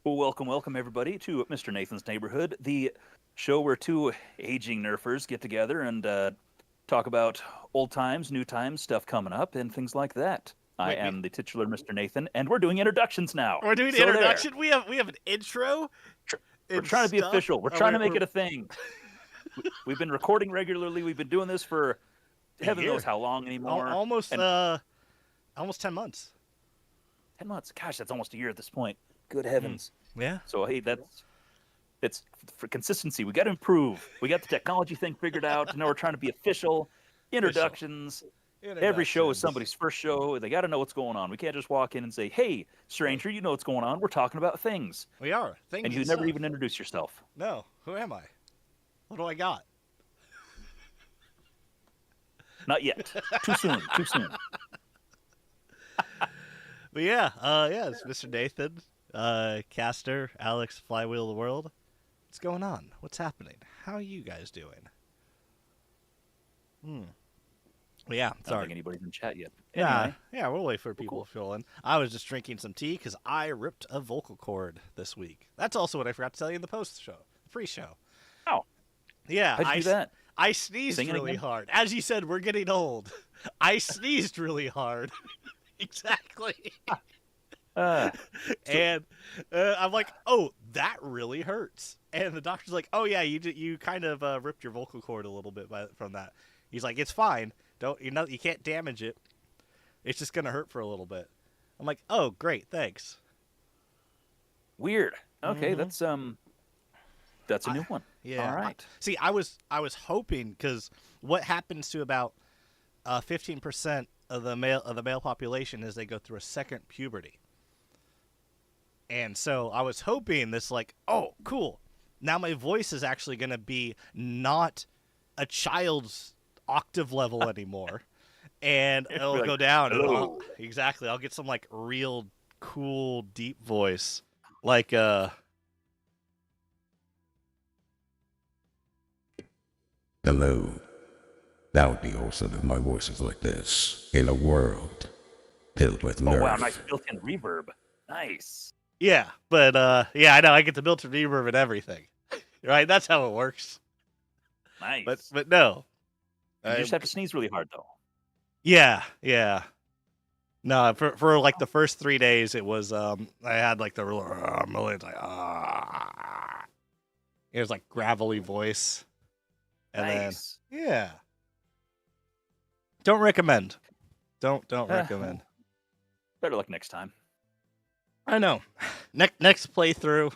Well, welcome everybody to Mr. Nathan's Neighborhood, the show where two aging nerfers get together and talk about old times, new times, stuff coming up, and things like that. I am the titular Mr. Nathan, and we're doing introductions now. We're doing introduction. We have an intro. We're trying to be official. We're trying to make it a thing. We've been recording regularly. We've been doing this for heaven knows how long anymore. Almost 10 months. 10 months. Gosh, that's almost a year at this point. Good heavens. Yeah. So hey, that's for consistency. We got to improve. We got the technology thing figured out. Now we're trying to be official. Introductions. Every show is somebody's first show. They got to know what's going on. We can't just walk in and say, "Hey, stranger, you know what's going on." We're talking about things. We are. Things and you never even introduce yourself. No. Who am I? What do I got? Not yet. Too soon. Too soon. But yeah, it's Mr. Nathan, Caster, Alex, Flywheel of the World. What's going on? What's happening? How are you guys doing? Yeah, I don't sorry. think anybody's in chat yet. Anyway. Yeah, we'll wait for people Cool. to fill in. I was just drinking some tea because I ripped a vocal cord this week. That's also what I forgot to tell you in the pre-show. Oh. Yeah, How'd you do that? I sneezed Singing really again? hard. As you said, we're getting old. I sneezed really hard. Exactly. And I'm like, oh, that really hurts. And the doctor's like, oh yeah, you kind of ripped your vocal cord a little bit from that. He's like, it's fine. You can't damage it. It's just gonna hurt for a little bit. I'm like, oh great, thanks. Weird. Okay, that's a new one. Yeah. All right. See, I was hoping, because what happens to about 15% of the male population is they go through a second puberty. And so I was hoping this, like, oh, cool. Now my voice is actually going to be not a child's octave level anymore. And it'll like, go down. hello. Exactly. I'll get some, like, real cool, deep voice. Like, Hello. That would be awesome if my voice was like this in a world filled with nerve. Oh, wow, nice built-in reverb. Nice. yeah. But, yeah, I know. I get the built-in reverb and everything. Right? That's how it works. Nice. But no. You just have to sneeze really hard, though. Yeah. No, for like the first 3 days, it was I had like the real it's like it was like gravelly voice, and Nice. then yeah, don't recommend. Don't recommend. Better luck next time. I know. Next playthrough,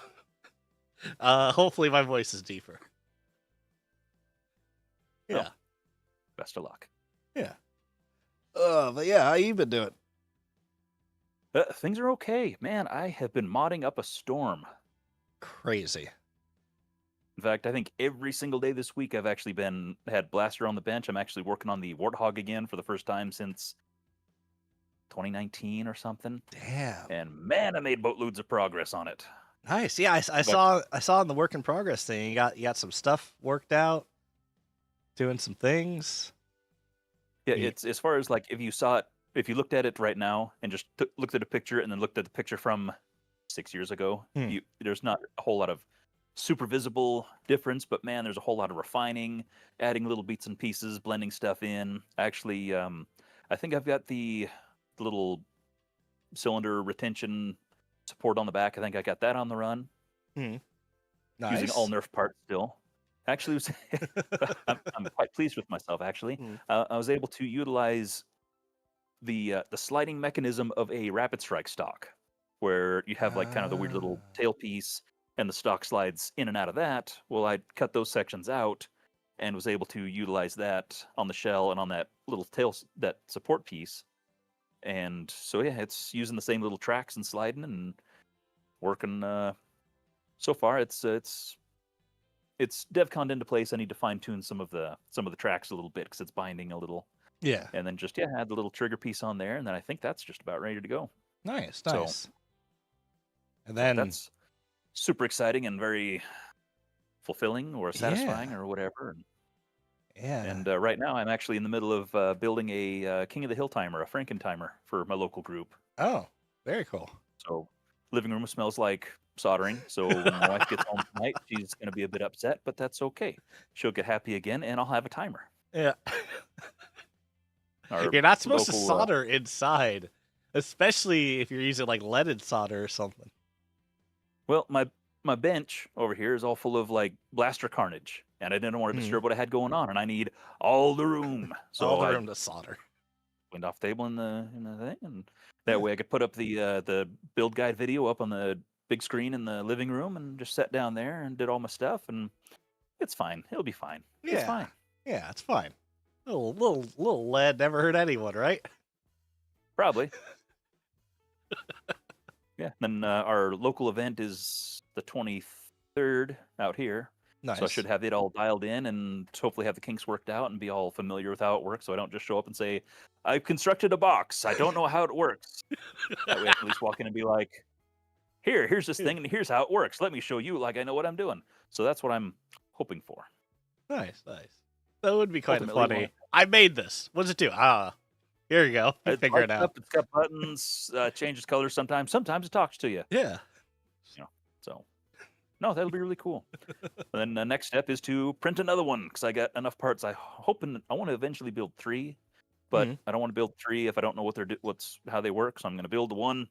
hopefully my voice is deeper. Yeah. Oh, best of luck. Yeah. But yeah, how you been doing? Things are okay. Man, I have been modding up a storm. Crazy. In fact, I think every single day this week I've actually had Blaster on the bench. I'm actually working on the Warthog again for the first time since 2019 or something. Damn. And man, I made boatloads of progress on it. Nice. Yeah, I saw in the work in progress thing. You got some stuff worked out, doing some things. Yeah, it's as far as like if you looked at it right now and just looked at a picture and then looked at the picture from 6 years ago, there's not a whole lot of super visible difference, but man, there's a whole lot of refining, adding little bits and pieces, blending stuff in. Actually, I think I've got the little cylinder retention support on the back. I think I got that on the run. Nice. Using all Nerf parts still. Actually, I'm quite pleased with myself, actually. I was able to utilize the sliding mechanism of a rapid strike stock, where you have like kind of the weird little tailpiece and the stock slides in and out of that. Well, I cut those sections out and was able to utilize that on the shell and on that little that support piece. And so yeah, it's using the same little tracks and sliding and working. So far, it's DevConned into place. I need to fine tune some of the tracks a little bit because it's binding a little. Yeah. And then just add the little trigger piece on there, and then I think that's just about ready to go. Nice. So, and then that's super exciting and very fulfilling or satisfying or whatever. Yeah. And right now I'm actually in the middle of building a King of the Hill timer, a Franken timer for my local group. Oh, very cool. So living room smells like soldering. So when my wife gets home tonight, she's going to be a bit upset, but that's okay. She'll get happy again, and I'll have a timer. Yeah. You're not supposed to solder inside, especially if you're using like leaded solder or something. Well, my bench over here is all full of like blaster carnage, and I didn't want to disturb what I had going on, and I need all the room. So all the room to solder. Went off table in the thing, and that way I could put up the build guide video up on the big screen in the living room, and just sat down there and did all my stuff, and it's fine. It'll be fine. Yeah. It's fine. Yeah, it's fine. Little lead never hurt anyone, right? Probably. Yeah. Then our local event is the 23rd out here, Nice. So I should have it all dialed in and hopefully have the kinks worked out and be all familiar with how it works. So I don't just show up and say, I've constructed a box. I don't know how it works. That way I can at least walk in and be like, here's this thing and here's how it works. Let me show you like I know what I'm doing. So that's what I'm hoping for. Nice. That would be quite Ultimately, funny. I made this. What does it do? Here you go. You figure it lights out. up, it's got buttons, changes colors sometimes. Sometimes it talks to you. Yeah. So, no, that'll be really cool. And then the next step is to print another one because I got enough parts. I want to eventually build 3, but I don't want to build 3 if I don't know how they work. So I'm going to build one,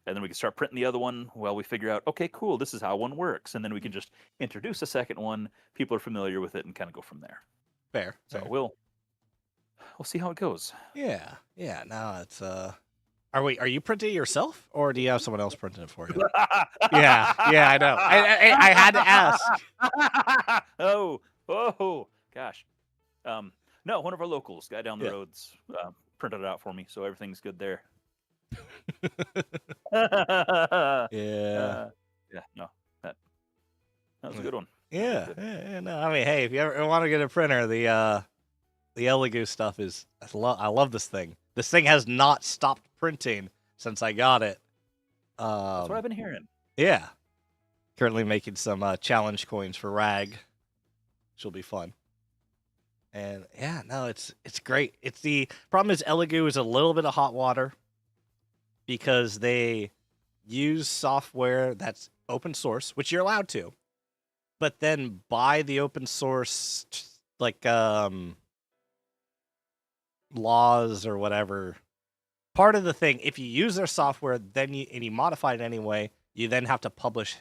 and then we can start printing the other one while we figure out, okay, cool, this is how one works, and then we can just introduce a second one. People are familiar with it, and kind of go from there. Fair. So we'll see how it goes. Yeah. No, it's Are you printing it yourself, or do you have someone else printing it for you? Yeah, I know. I had to ask. Oh, gosh. No, one of our locals, guy down the road's printed it out for me, so everything's good there. Yeah. No, that was a good one. Yeah. No, I mean, hey, if you ever want to get a printer, the Elegoo stuff is. I love this thing. This thing has not stopped printing since I got it. That's what I've been hearing. Yeah. Currently making some challenge coins for Rag, which will be fun. And yeah, no, it's great. It's the problem is Elegoo is a little bit of hot water because they use software that's open source, which you're allowed to, but then buy the open source like laws or whatever. Part of the thing, if you use their software, then you modify it anyway, you then have to publish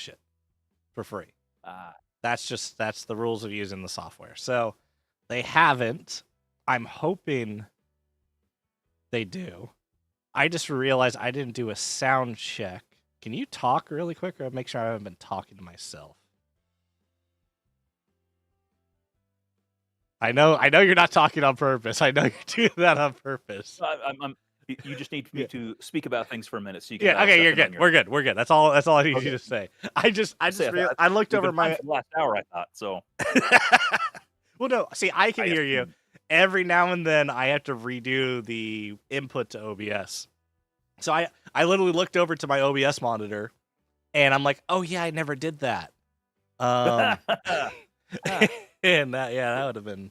it for free. That's the rules of using the software. So they haven't. I'm hoping they do. I just realized I didn't do a sound check. Can you talk really quick or make sure I haven't been talking to myself? I know you're not talking on purpose. I know you're doing that on purpose. You just need me to speak about things for a minute, so you can. Yeah. Okay. You're good. We're good. That's all I need you to say. I looked over my last hour. I thought so. Well, no. See, I can hear you. Every now and then, I have to redo the input to OBS. So I literally looked over to my OBS monitor, and I'm like, oh yeah, I never did that. And that would have been.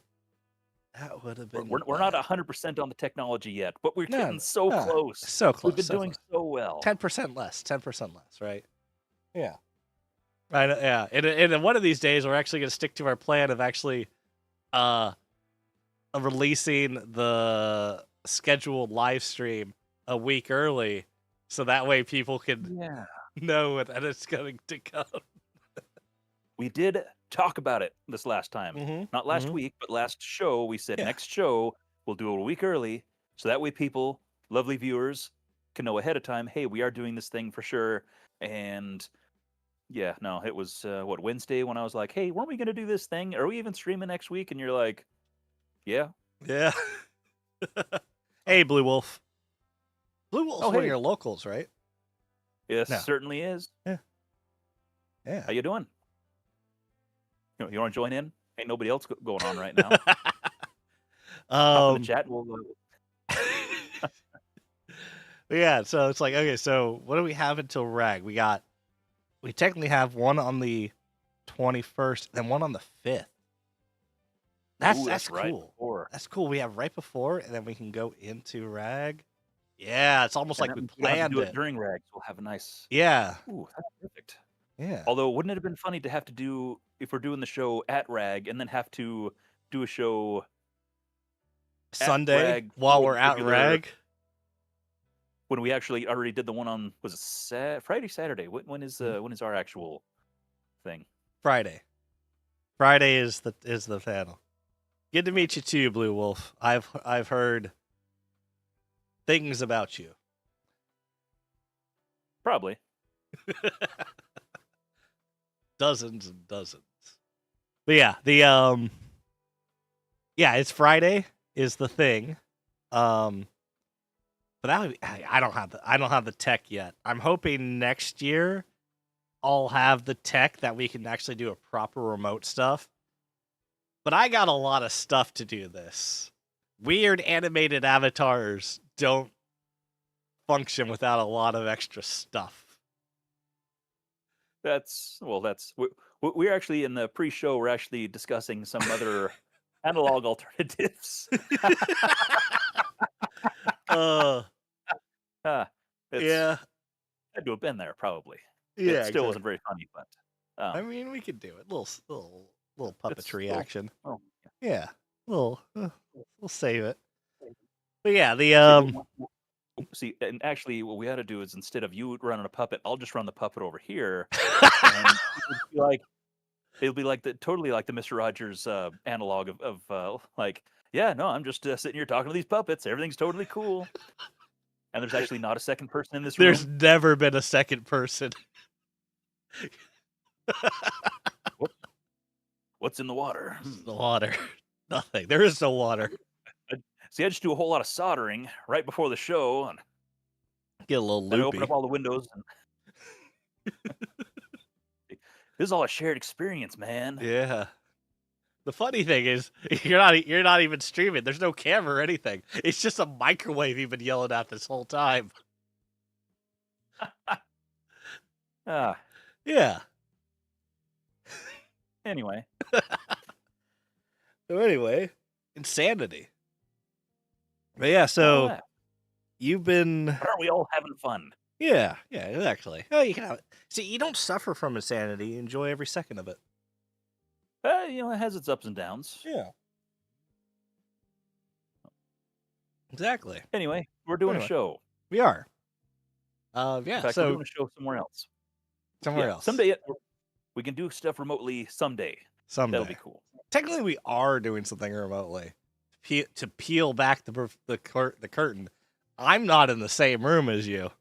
That would have been. We're not 100% on the technology yet, but we're getting so close. So close. We've been doing so well. 10% less. 10% less. Right. Yeah. I know. Yeah. And one of these days, we're actually going to stick to our plan of actually, releasing the scheduled live stream a week early, so that way people can know that it's going to come. We did talk about it this last time. Not last week, but last show. We said next show we'll do it a week early, so that way people, lovely viewers, can know ahead of time, hey, we are doing this thing for sure. And yeah, no, it was Wednesday when I was like, hey, weren't we going to do this thing? Are we even streaming next week? And you're like, yeah. Hey, Blue Wolf. Blue Wolf's one of your locals, right? Yes, certainly is. Yeah. How you doing? You want to join in? Ain't nobody else going on right now. Hop in the chat. Yeah, so it's like, okay, so what do we have until Rag? We technically have one on the 21st, and one on the 5th. That's cool. Right, that's cool. We have right before, and then we can go into Rag. Yeah, it's almost like we planned it. During Rag, so we'll have a nice. Yeah. Ooh, that's perfect. Yeah. Although, wouldn't it have been funny to have to do, if we're doing the show at Rag, and then have to do a show Sunday Rag while we're at Rag? When we actually already did the one on, was it Friday, Saturday? When is our actual thing? Friday. Friday is the panel. Good to meet you too, Blue Wolf. I've heard things about you. Probably. Dozens and dozens. But yeah, it's Friday is the thing. But I don't have the tech yet. I'm hoping next year all have the tech that we can actually do a proper remote stuff. But I got a lot of stuff to do this. Weird animated avatars don't function without a lot of extra stuff. We're actually in the pre-show. We're actually discussing some other analog alternatives. Yeah. Had to have been there probably. Yeah, it still wasn't very funny, but I mean, we could do it. Little puppetry action. Oh, yeah. We'll save it. But yeah, the See, and actually, what we ought to do is instead of you running a puppet, I'll just run the puppet over here, and it'll be like totally like the Mr. Rogers analog of like, yeah, no, I'm just sitting here talking to these puppets. Everything's totally cool, and there's actually not a second person in this room. There's never been a second person. What's in the water? The water. Nothing. There is no water. See, I just do a whole lot of soldering right before the show, and get a little loopy. I open up all the windows. And this is all a shared experience, man. Yeah. The funny thing is, you're not even streaming. There's no camera or anything. It's just a microwave you've been yelling at this whole time. Yeah. Anyway. So anyway, insanity. But yeah, so you've been. Aren't we all having fun? Yeah, exactly. Oh, you can have it. See, you don't suffer from insanity. You enjoy every second of it. It has its ups and downs. Yeah. Exactly. Anyway, we're doing a show. We are. Yeah. In fact, we're doing a show somewhere else. Somewhere else. Someday we can do stuff remotely. Someday. That'll be cool. Technically, we are doing something remotely. To peel back the curtain, I'm not in the same room as you.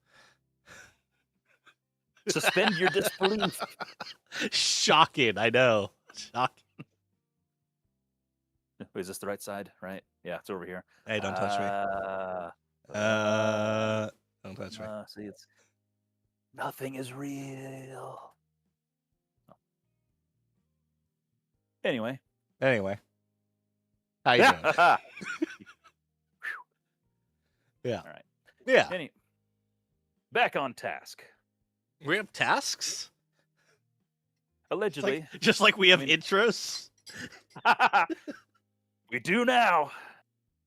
Suspend your disbelief. Shocking, I know. Shocking. Wait, is this the right side? Right? Yeah, it's over here. Hey, don't touch me. Don't touch me. See, it's nothing is real. Oh. Anyway. How you doing? Yeah. All right. Yeah. Back on task. We have tasks? Allegedly. Just like we have intros? We do now.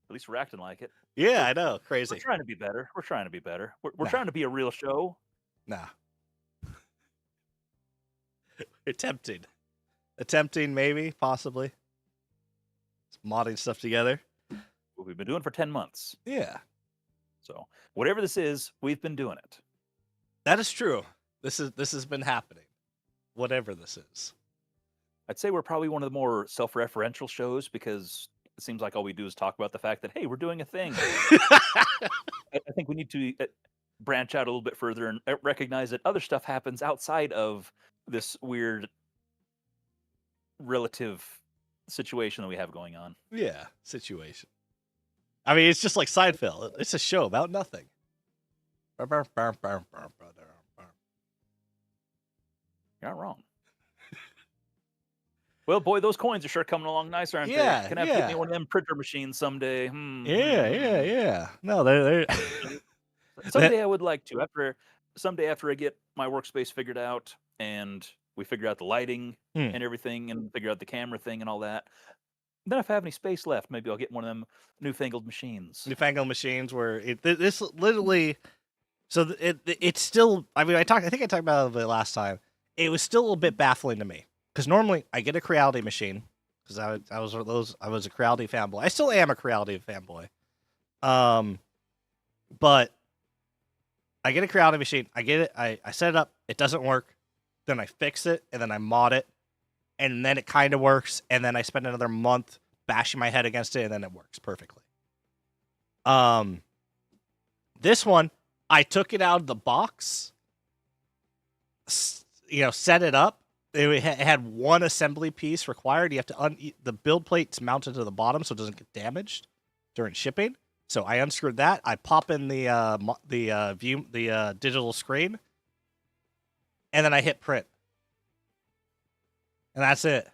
At least we're acting like it. Yeah, I know. Crazy. We're trying to be better. We're trying to be a real show. Nah. Attempting, maybe, possibly. Just modding stuff together. What we've been doing for 10 months. Yeah. So whatever this is, we've been doing it. That is true. This has been happening. Whatever this is. I'd say we're probably one of the more self-referential shows because it seems like all we do is talk about the fact that, hey, we're doing a thing. I think we need to branch out a little bit further and recognize that other stuff happens outside of this weird relative situation that we have going on. Yeah, situation. I mean, it's just like Seinfeld. It's a show about nothing. You're not wrong. Well, boy, those coins are sure coming along nice, aren't they? Can I get me one of them printer machines someday? Yeah. No, they're... Someday I would like to. Someday after I get my workspace figured out and we figure out the lighting and everything and figure out the camera thing and all that, then if I have any space left, maybe I'll get one of them newfangled machines. Newfangled machines where this literally... So it's still... I mean, I think I talked about it last time. It was still a bit baffling to me. Because normally I get a Creality machine because I was a Creality fanboy. I still am a Creality fanboy. But I get a Creality machine. I get it. I set it up. It doesn't work. Then I fix it and then I mod it, and then it kind of works. And then I spend another month bashing my head against it, and then it works perfectly. This one I took it out of the box. Set it up. It had one assembly piece required. You have to the build plate's mounted to the bottom so it doesn't get damaged during shipping. So I unscrewed that. I pop in the digital screen, and then I hit print. and that's it.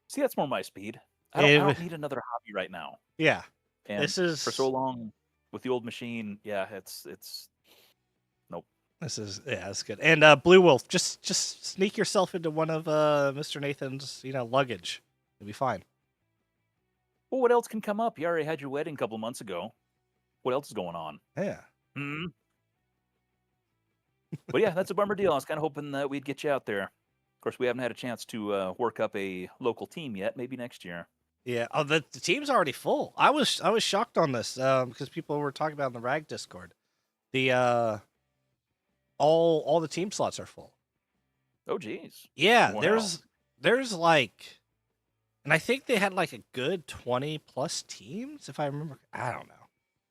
See, that's more my speed. I It- don't need another hobby right now. Yeah, And this is for so long with the old machine. Yeah, it's nope. This is that's good. And Blue Wolf, just sneak yourself into one of Mr. Nathan's luggage. You'll be fine. Well, what else can come up? You already had your wedding a couple months ago. What else is going on? Yeah. Hmm. But yeah, that's a bummer deal. I was kind of hoping that we'd get you out there. Of course, we haven't had a chance to work up a local team yet. Maybe next year. Yeah. Oh, the team's already full. I was shocked on this because people were talking about in the Rag Discord. The all the team slots are full. Oh, geez. Yeah, Wow. there's like, and I think they had like a good 20 plus teams if I remember. I don't know.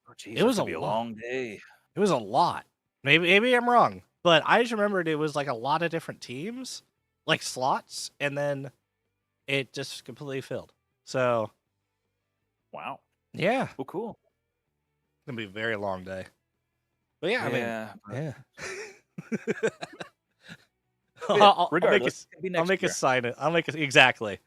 Oh, geez, It was gonna be a a lot. long day. It was a lot. Maybe I'm wrong, but I just remembered it was like a lot of different teams, like slots, and then it just completely filled. So Wow. yeah, Well, cool. it's gonna be a very long day. But yeah, Yeah. I mean, yeah. Yeah, I'll regardless, it'll be I'll next make year. a sign. I'll make it exactly.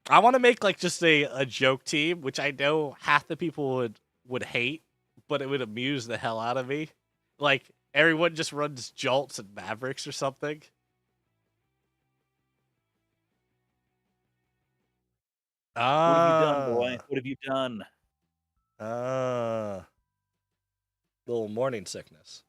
I want to make like just a joke team, which I know half the people would hate, but it would amuse the hell out of me. Like everyone just runs Jolts and Mavericks or something. What have you done, boy? What have you done? Little morning sickness.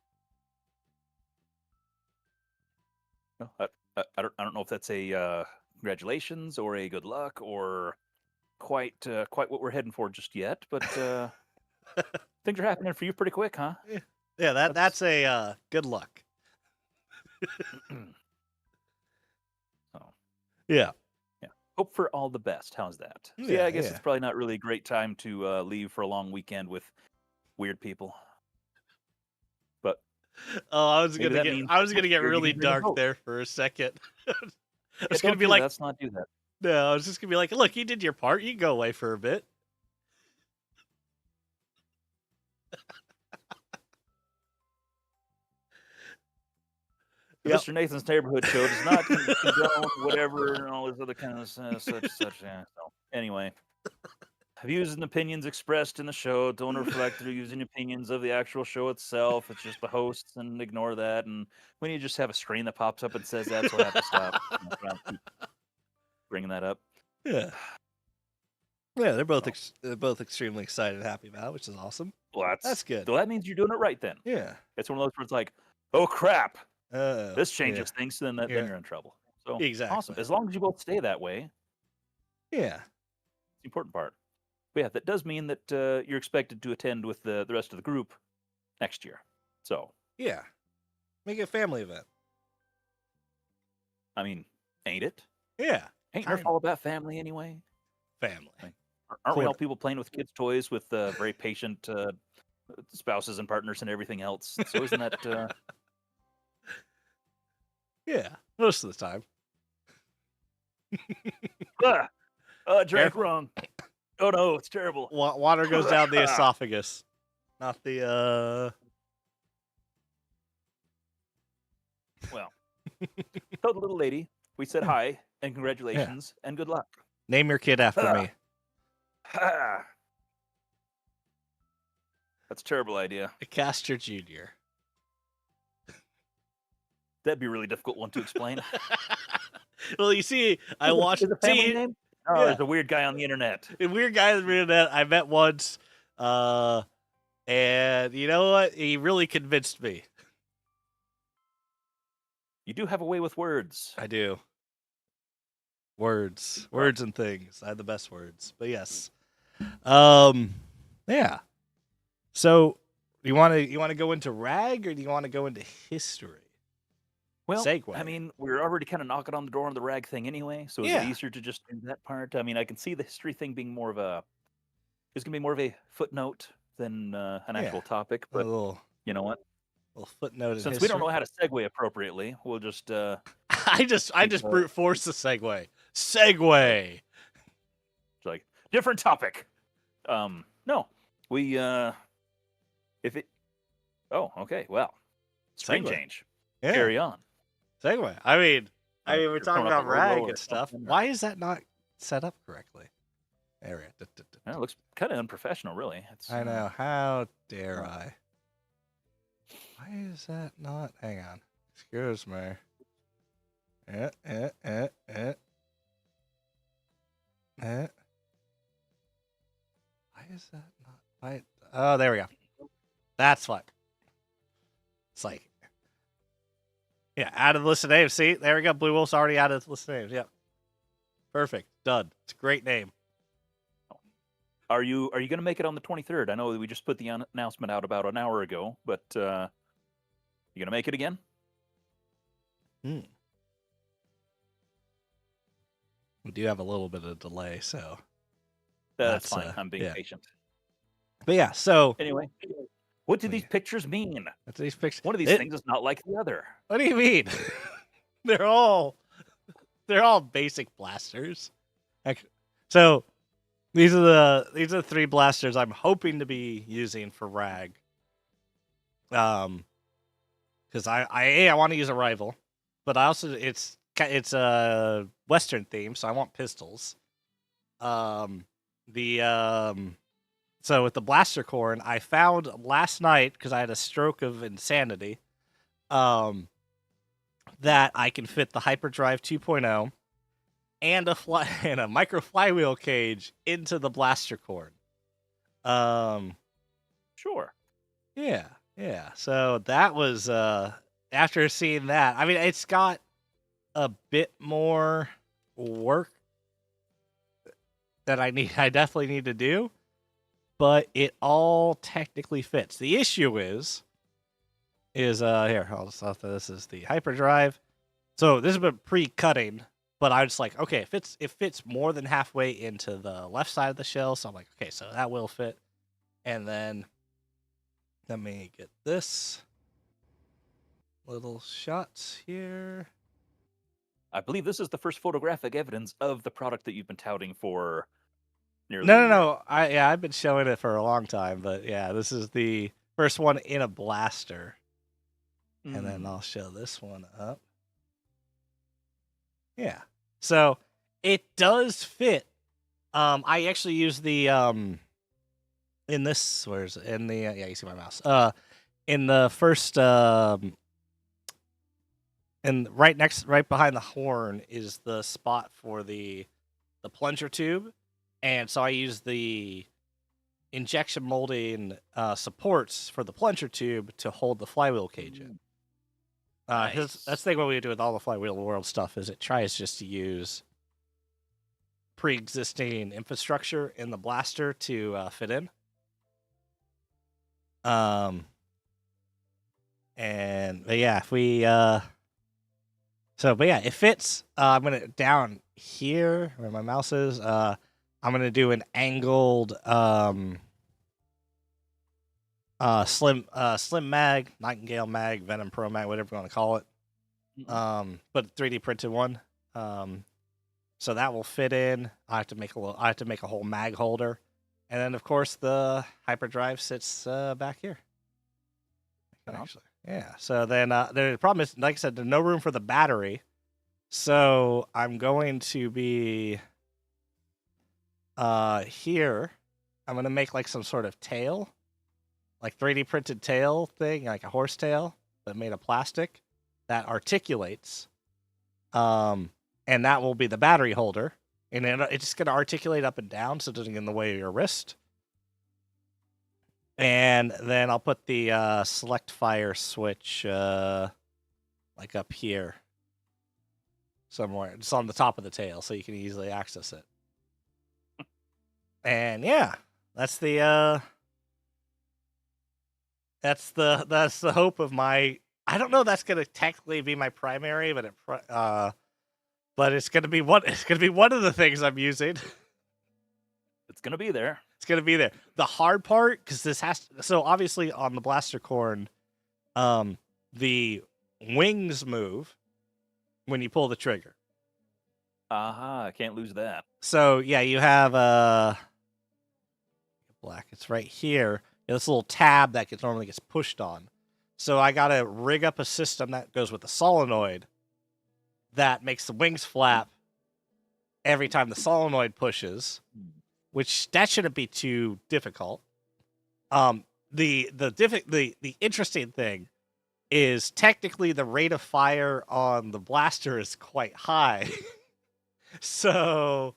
No, I don't know if that's a congratulations or a good luck or quite what we're heading for just yet, but things are happening for you pretty quick, huh? Yeah, that's a good luck. So, Yeah. hope for all the best. How's that? So, Yeah, I guess yeah. it's probably not really a great time to leave for a long weekend with weird people. But Oh, I was maybe gonna that get means really you're really gonna bring a dark vote. there for a second. I Yeah, was gonna don't be do like, that. Let's not do that. no, I was just gonna be like, look, you did your part. You can go away for a bit. The Yep. Mr. Nathan's Neighborhood Show does not condone whatever and all this other kind of such. Yeah. So anyway, views and opinions expressed in the show don't reflect the views and opinions of the actual show itself. It's just the hosts, and ignore that. And when you just have a screen that pops up and says that, so I have to stop. I'm trying to keep bringing that up. Yeah. Yeah, they're both So, they're both extremely excited and happy about it, which is awesome. well, That's good. So that means you're doing it right then. Yeah. It's one of those where it's like, oh crap, this Yeah. changes things. Then Yeah. then you're in trouble. So Exactly. awesome. As long as you both stay that way, Yeah. it's the important part. But yeah, that does mean that you're expected to attend with the rest of the group next year. So, Yeah. Make it a family event. I mean, ain't it? Yeah. Ain't Nerf Kinda. all about family anyway? Family. Aren't we all Quarter. people playing with kids' toys with very patient spouses and partners and everything else? So isn't that... Yeah. Most of the time. drank Careful. wrong. Oh no, it's terrible. Water goes down the esophagus, not the Well, told the little lady we said hi and congratulations and good luck. Name your kid after me. Ha! That's a terrible idea. Castor Jr. That'd be a really difficult one to explain. Well, you see, I watched. Is it a family See, name? Oh, yeah. there's a weird guy on the internet. a weird guy on the internet I met once, and you know what? He really convinced me. You do have a way with words. I do. Words and things. I have the best words, but yes. Yeah. So, you want to go into rag or do you want to go into history? Well, Segue. I mean, we're already kind of knocking on the door on the rag thing anyway, so is Yeah. it easier to just do that part? I mean, I can see the history thing being more of a... It's going to be more of a footnote than an actual topic, A but little you know what? footnote in Since history. we don't know how to segue appropriately, we'll just... I just brute force the segue. Segue. It's like, different topic. No. We, if it... Oh, okay, well. Screen Segue. change. Yeah. Carry on. Segue. I mean, I mean, we're You're talking throwing up about a logo rag or and stuff. something, or- Why is that not set up correctly? There we go. It looks kind of unprofessional, really. It's, I know. How dare I? Why is that not? Hang on. Excuse me. Eh, eh, eh, eh. Eh. Why is that not? Why? Oh, there we go. That's what. It's like, yeah, out of the list of names. See, there we go. Blue Wolf's already out of the list of names. Yep. Perfect. Done. It's a great name. Are you going to make it on the 23rd? I know that we just put the announcement out about an hour ago, but you going to make it again? We do have a little bit of delay, so That's That's, fine. I'm being yeah. patient. but yeah. So Anyway, what do these pictures mean? that's these pictures. One of these things is not like the other. What do you mean? they're all basic blasters. So these are the 3 blasters I'm hoping to be using for Rag. Because I want to use a rival, but I also it's a Western theme, so I want pistols. So with the blaster corn, I found last night, because I had a stroke of insanity, that I can fit the Hyperdrive 2.0 and a micro flywheel cage into the blaster corn. Sure. Yeah. So that was after seeing that. I mean, it's got a bit more work that I definitely need to do, but it all technically fits. The issue is here, I'll just this is the hyperdrive. So this has been pre-cutting, but I was like, okay, it fits more than halfway into the left side of the shell, so I'm like, okay, so that will fit. And then let me get this little shots here. I believe this is the first photographic evidence of the product that you've been touting for nearly. No. I've been showing it for a long time, but yeah, this is the first one in a blaster. And then I'll show this one up. Yeah. So it does fit. I actually use the in this where's in the yeah, you see my mouse. In the first and right behind the horn is the spot for the plunger tube. And so I use the injection molding supports for the plunger tube to hold the flywheel cage in. Nice. That's the thing what we do with all the Flywheel World stuff is it tries just to use pre-existing infrastructure in the blaster to fit in. But yeah, if we but yeah, it fits. I'm gonna down here where my mouse is. I'm gonna do an angled slim mag, Nightingale mag, Venom Pro mag, whatever you want to call it. But 3D printed one. So that will fit in. I have to make a whole mag holder, and then of course the hyperdrive sits back here. Actually, yeah. So then the problem is, like I said, there's no room for the battery. So I'm going to be here. I'm gonna make like some sort of tail. Like 3D printed tail thing, like a horse tail, but made of plastic that articulates. And that will be the battery holder. And then it's just going to articulate up and down so it doesn't get in the way of your wrist. And then I'll put the select fire switch like up here somewhere. Just on the top of the tail so you can easily access it. And yeah, that's the hope of my. I don't know. That's gonna technically be my primary, but it's gonna be one. It's gonna be one of the things I'm using. It's gonna be there. It's gonna be there. The hard part, because this has to, so obviously on the blaster corn, the wings move when you pull the trigger. I can't lose that. So yeah, you have black. It's right here. This little tab that normally gets pushed on. So I gotta rig up a system that goes with the solenoid that makes the wings flap every time the solenoid pushes, which that shouldn't be too difficult. The interesting thing is technically the rate of fire on the blaster is quite high. So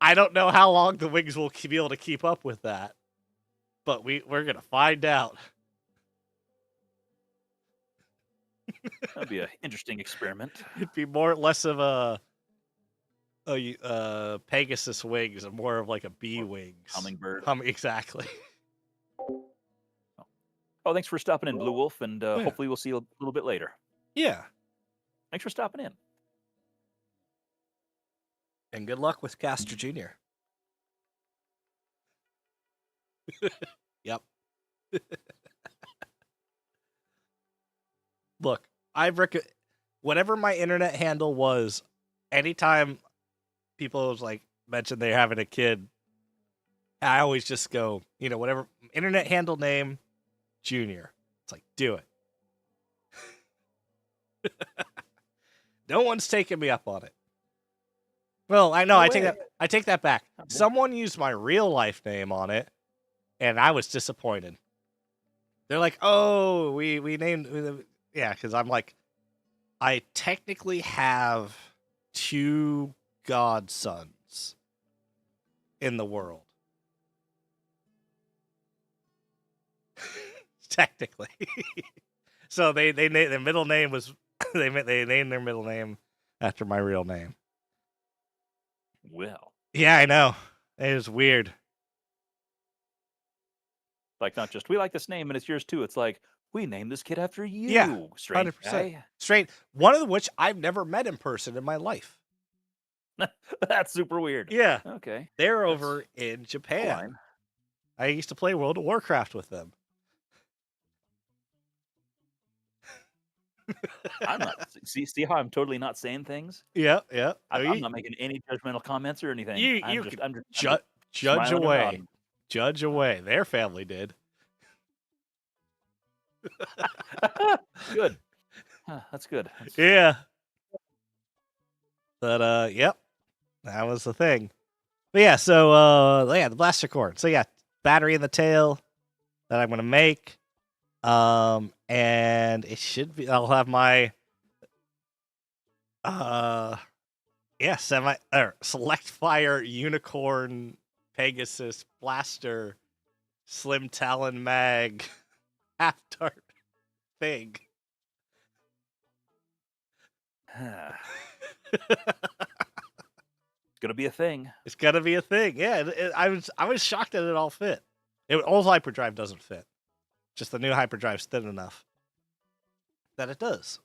I don't know how long the wings will be able to keep up with that, but we're gonna find out. That'd be an interesting experiment. It'd be more or less of a Pegasus wings and more of like a bee wings. Hummingbird. Exactly. Oh, thanks for stopping in, Blue Wolf, and Yeah. hopefully we'll see you a little bit later. Yeah. Thanks for stopping in. And good luck with Castor Jr. Yep. Look, whatever my internet handle was, anytime people was like mentioned they're having a kid, I always just go, whatever internet handle name, Junior. It's like, do it. No one's taking me up on it. Well, I know, I take that back. Someone used my real life name on it, and I was disappointed. They're like, "Oh, we named because I'm like, I technically have 2 godsons in the world. Technically. So they their middle name was they named their middle name after my real name. Well, yeah, I know. It is weird. Like, not just we like this name and it's yours too. It's like we named this kid after you. Yeah, strange 100%. guy. Straight. One of which I've never met in person in my life. That's super weird. Yeah. Okay. They're over in Japan. Fine. I used to play World of Warcraft with them. I'm not. See how I'm totally not saying things. Yeah. I'm not making any judgmental comments or anything. You I'm just judge smiling and away. nodding. Judge away. Their family did. Good. That's good. Yeah. But yep. That was the thing. But yeah, so the blaster cord. So yeah, battery in the tail that I'm gonna make. And it should be I'll have my select fire unicorn Pegasus blaster slim talon mag half dart thing. It's gonna be a thing. It's gonna be a thing. Yeah, I was shocked that it all fit. Old hyperdrive doesn't fit. Just the new hyperdrive's thin enough that it does.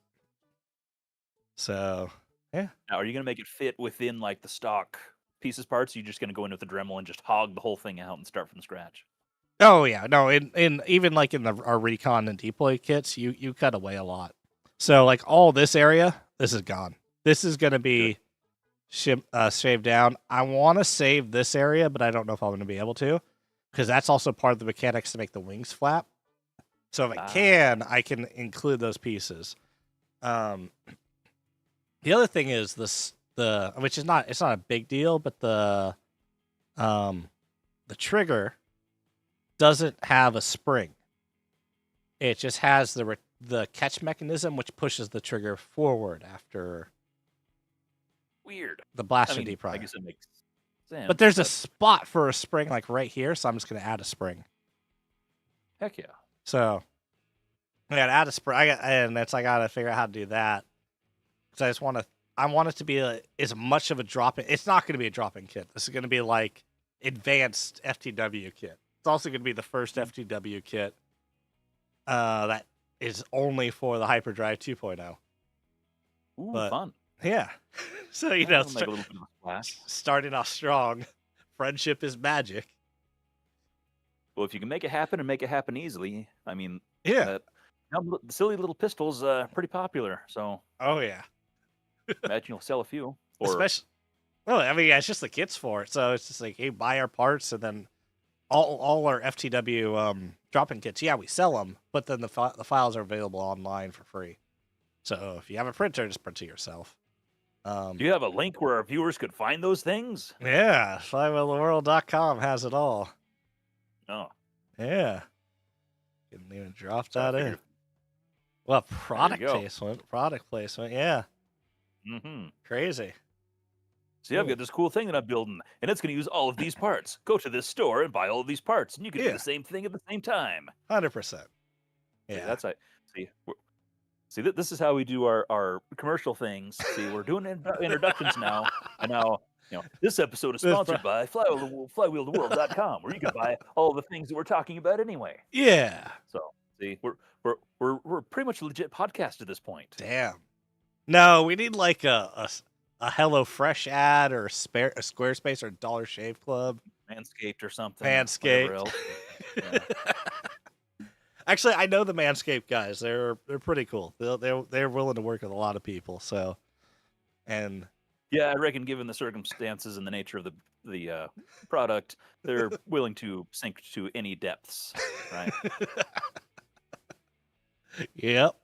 So yeah. Now, are you gonna make it fit within like the stock pieces parts? Or are you just gonna go in with the Dremel and just hog the whole thing out and start from scratch? Oh yeah, no. In even like in our recon and deploy kits, you cut away a lot. So like all this area, this is gone. This is gonna be shaved down. I want to save this area, but I don't know if I'm going to be able to, because that's also part of the mechanics to make the wings flap. So if I can include those pieces. The other thing is which is it's not a big deal, but the trigger doesn't have a spring. It just has the catch mechanism, which pushes the trigger forward after. Weird. The blaster deprimer. I guess it makes sense. But there's a spot for a spring like right here, so I'm just going to add a spring. Heck yeah. So I got to add a spring. I got to figure out how to do that. Because I want it to be as much of a drop-in. It's not going to be a drop-in kit. This is going to be like advanced FTW kit. It's also going to be the first FTW kit that is only for the Hyperdrive 2.0. Ooh, fun. Yeah. So, starting off strong. Friendship is magic. Well, if you can make it happen and make it happen easily, I mean, yeah. The silly little pistol's pretty popular, so. Oh, yeah. Imagine you'll sell a few. Especially, well, I mean, yeah, it's just the kits for it. So it's just like, hey, buy our parts, and then all our FTW drop-in kits, yeah, we sell them, but then the files are available online for free. So if you have a printer, just print it yourself. Do you have a link where our viewers could find those things? Yeah, flywheeltheworld.com has it all. Oh, Yeah. Didn't even drop so I that in. figured- Well, There product you go. placement. Product placement, yeah. Mm-hmm. Crazy. See, I've got this cool thing that I'm building, and it's going to use all of these parts. Go to this store and buy all of these parts, and you can do Yeah. the same thing at the same time. 100%. See, Yeah. that's like, this is how we do our commercial things. See, we're doing introductions now, and now this episode is sponsored by flywheeltheworld.com, where you can buy all the things that we're talking about anyway. Yeah. So, see, we're pretty much a legit podcast at this point. Damn. No, we need like a HelloFresh ad or a Squarespace or Dollar Shave Club. Manscaped or something. Manscaped. Whatever else. Yeah. Actually, I know the Manscaped guys. They're pretty cool. They're willing to work with a lot of people. So, and Yeah, I reckon given the circumstances and the nature of the product, they're willing to sink to any depths, right? Yep.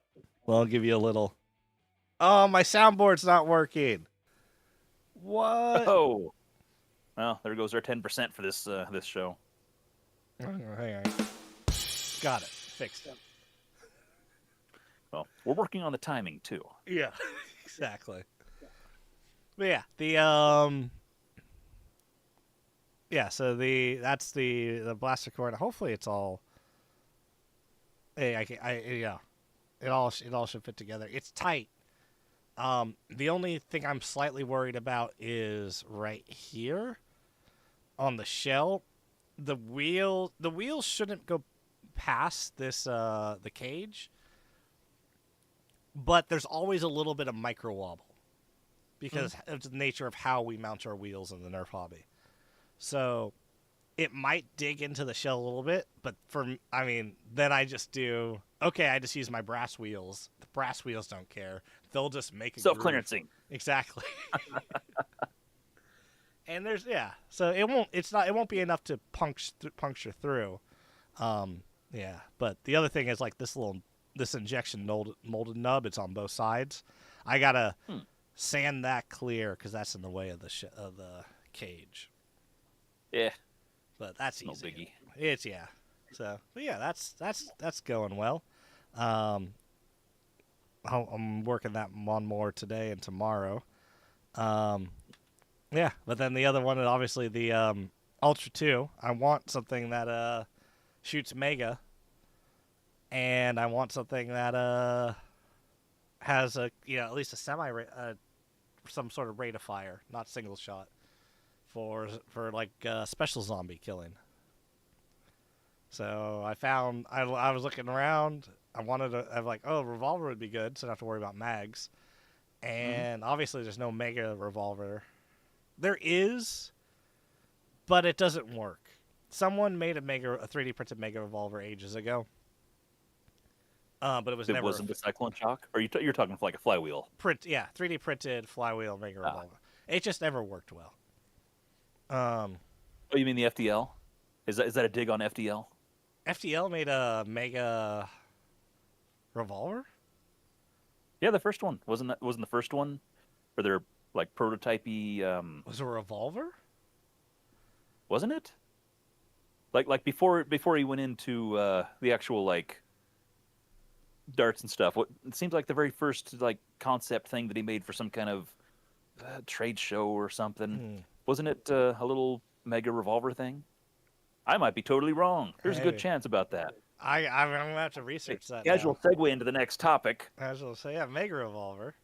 Well, I'll give you a little. Oh, my soundboard's not working. What? Oh, well, there goes our 10% for this show. Hang on. Got it. Fixed it. Well, we're working on the timing too. Yeah, exactly. But yeah, so that's the blaster cord. Hopefully, it's all. Hey, it all should fit together. It's tight. The only thing I'm slightly worried about is right here on the shell. The wheels shouldn't go past this the cage, but there's always a little bit of micro wobble because of the nature of how we mount our wheels in the Nerf hobby. So it might dig into the shell a little bit, but then I just use my brass wheels. The brass wheels don't care. They'll just make a Self-clearancing. Exactly. And so it won't be enough to puncture through. But the other thing is like this injection molded nub. It's on both sides. I gotta sand that clear because that's in the way of the cage. Yeah, But that's no easy. biggie. So, but yeah, that's going well. I'm working that one more today and tomorrow. But then the other one is obviously the Ultra 2. I want something that shoots Mega, and I want something that has at least a some sort of rate of fire, not single shot, for like special zombie killing. So I was looking around. I'm like, revolver would be good, so I don't have to worry about mags. And obviously there's no Mega revolver. There is, but it doesn't work. Someone made a 3D printed Mega revolver ages ago. But it was never. It wasn't the Cyclone Shock? Or you're talking like a flywheel? 3D printed flywheel Mega revolver. It just never worked well. Oh, you mean the FDL? Is that a dig on FDL? FDL made a Mega revolver? Yeah, the first one wasn't the first one, or their like prototypey. Was it a revolver? Wasn't it? Like before he went into the actual like darts and stuff. It seems like the very first like concept thing that he made for some kind of trade show or something. Wasn't it a little Mega revolver thing? I might be totally wrong. There's a good chance about that. I'm gonna have to research that. Casual segue into the next topic. Casual say, Mega revolver.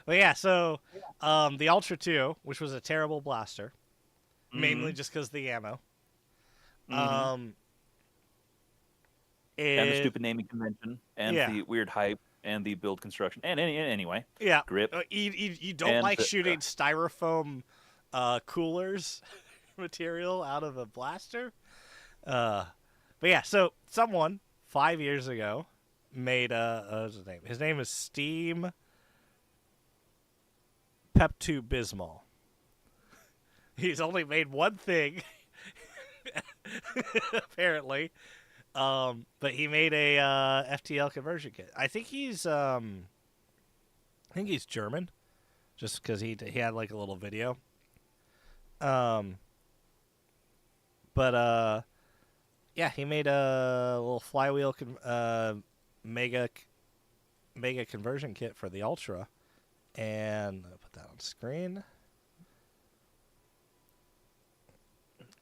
But yeah, so the Ultra 2, which was a terrible blaster, mainly just because of the ammo. And the stupid naming convention, and the weird hype, and the build construction, and anyway, grip. You don't like shooting styrofoam coolers material out of a blaster? But yeah, so someone 5 years ago made what's his name? His name is Steam Pepto-Bismol. He's only made one thing, apparently. But he made a FTL conversion kit. I think he's German. just because he had like a little video. Um, but yeah, he made a little flywheel mega conversion kit for the Ultra, and I'll put that on screen.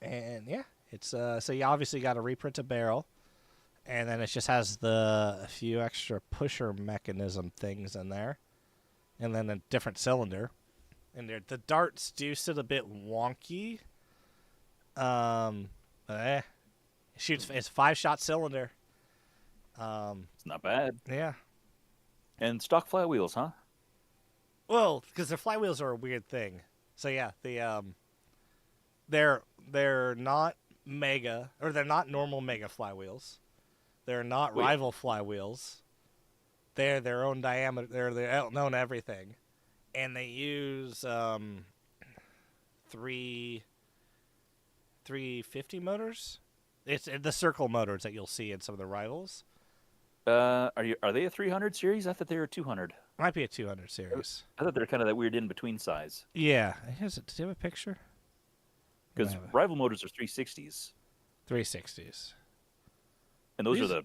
And yeah, it's so you obviously got to reprint a barrel, and then it just has a few extra pusher mechanism things in there, and then a different cylinder. And the darts do sit a bit wonky. But it's a 5-shot cylinder. It's not bad. Yeah. And stock flywheels, huh? Well, because the flywheels are a weird thing. So yeah, they're not mega, or they're not normal mega flywheels. They're not rival flywheels. They're their own diameter. They're their own everything, and they use 350 motors. It's the circle motors that you'll see in some of the rivals. Are they a 300 series? I thought they were 200. Might be a 200 series. I thought they're kind of that weird in between size. Yeah. Does it have a picture? Because rival motors are 360s. 360s. And those are the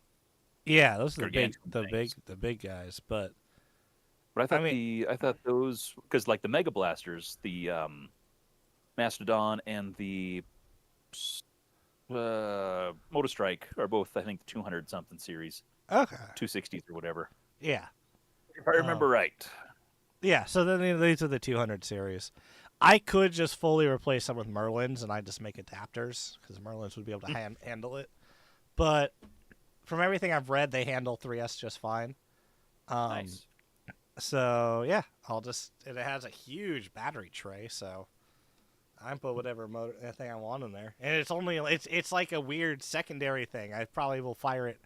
those are the big guys. But I thought I thought those, because like the Mega Blasters, the Mastodon and the Motostrike are both, I think, 200 something series. Okay. 260s or whatever. Yeah. If I remember right. Yeah, so then these are the 200 series. I could just fully replace them with Merlins, and I'd just make adapters, because Merlins would be able to handle it. But from everything I've read, they handle 3S just fine. Nice. So, yeah, it has a huge battery tray, so I can put whatever thing I want in there. And it's like a weird secondary thing. I probably will fire it,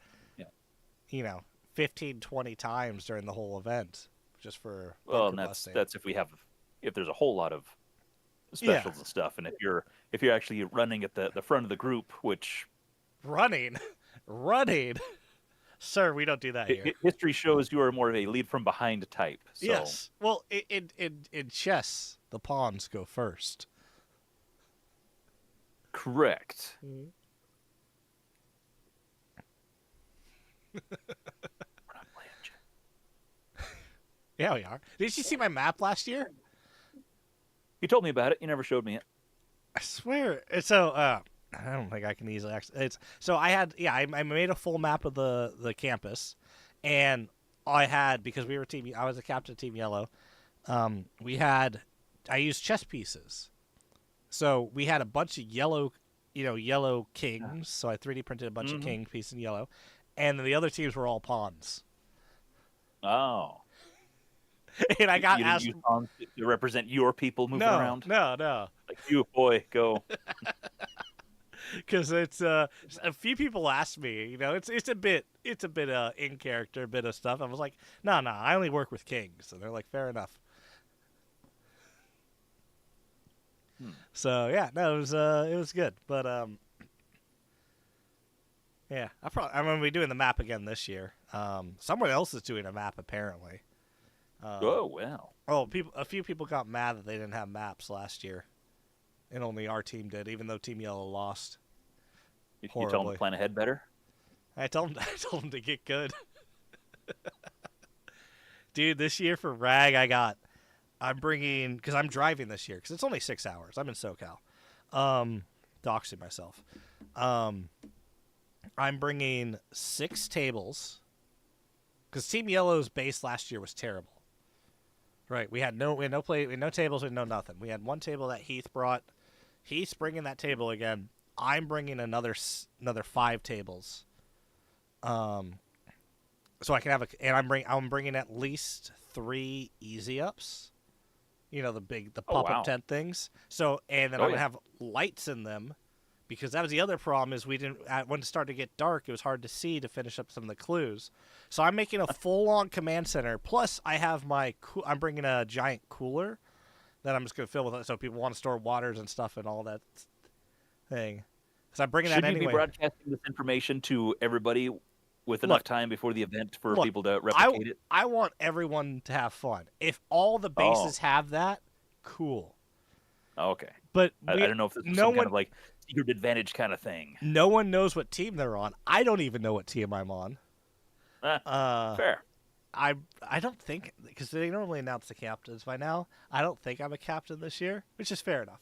15, 20 times during the whole event, just for and that's if there's a whole lot of specials and stuff, and if you're actually running at the front of the group, which running, sir, we don't do that here. History shows you are more of a lead from behind type. So. Yes, well, in chess, the pawns go first. Correct. Mm-hmm. We're not playing. Yeah, we are. Did you see my map last year? You told me about it. You never showed me it. I swear. So, I don't think I can easily I made a full map of the campus, and because I was the captain of Team Yellow. I used chess pieces. So we had a bunch of yellow kings. So I 3D printed a bunch of king pieces in yellow, and then the other teams were all pawns. Oh. And I got asked use pawns to represent your people moving around. No. Like, you boy, go. Because it's a few people asked me, it's a bit in character, a bit of stuff. I was like, no, I only work with kings, and they're like, fair enough. So yeah, no, it was good, but yeah, I'm gonna be doing the map again this year. Someone else is doing a map apparently. Oh wow! Oh, a few people got mad that they didn't have maps last year, and only our team did, even though Team Yellow lost. You told them to plan ahead better? I told them to get good. Dude, this year for Rag, I'm bringing, because I'm driving this year, because it's only 6 hours. I'm in SoCal. Doxing myself. I'm bringing 6 tables, because Team Yellow's base last year was terrible. Right, we had no tables, we had no nothing. We had one table that Heath brought. Heath's bringing that table again. I'm bringing another 5 tables. So I can have I'm bringing at least 3 easy ups. The pop-up tent things. So, and then I'm going to have lights in them, because that was the other problem, is when it started to get dark, it was hard to see to finish up some of the clues. So I'm making a full-on command center. Plus, I have I'm bringing a giant cooler that I'm just going to fill with it, so people want to store waters and stuff and all that thing. So I'm bringing that anyway. Should you be broadcasting this information to everybody with enough time before the event for look, people to replicate it. I want everyone to have fun. If all the bases have that, cool. Okay. But I don't know if this was some kind of like secret advantage kind of thing. No one knows what team they're on. I don't even know what team I'm on. Fair. I don't think, because they normally announce the captains by now. I don't think I'm a captain this year, which is fair enough.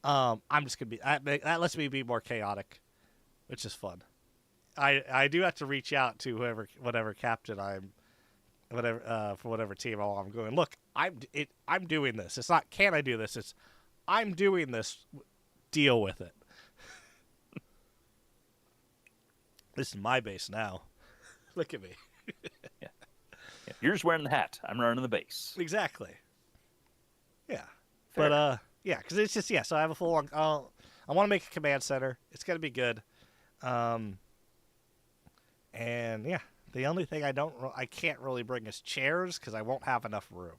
I'm just gonna be that lets me be more chaotic, which is fun. I do have to reach out to whatever captain I'm, for whatever team I'm going. Look, I'm doing this. It's not can I do this? It's I'm doing this. Deal with it. This is my base now. Look at me. Yeah. You're just wearing the hat. I'm running the base. Exactly. Yeah. Fair. But yeah, because it's just so I have a full on. I want to make a command center. It's gonna be good. And yeah, the only thing I can't really bring is chairs because I won't have enough room.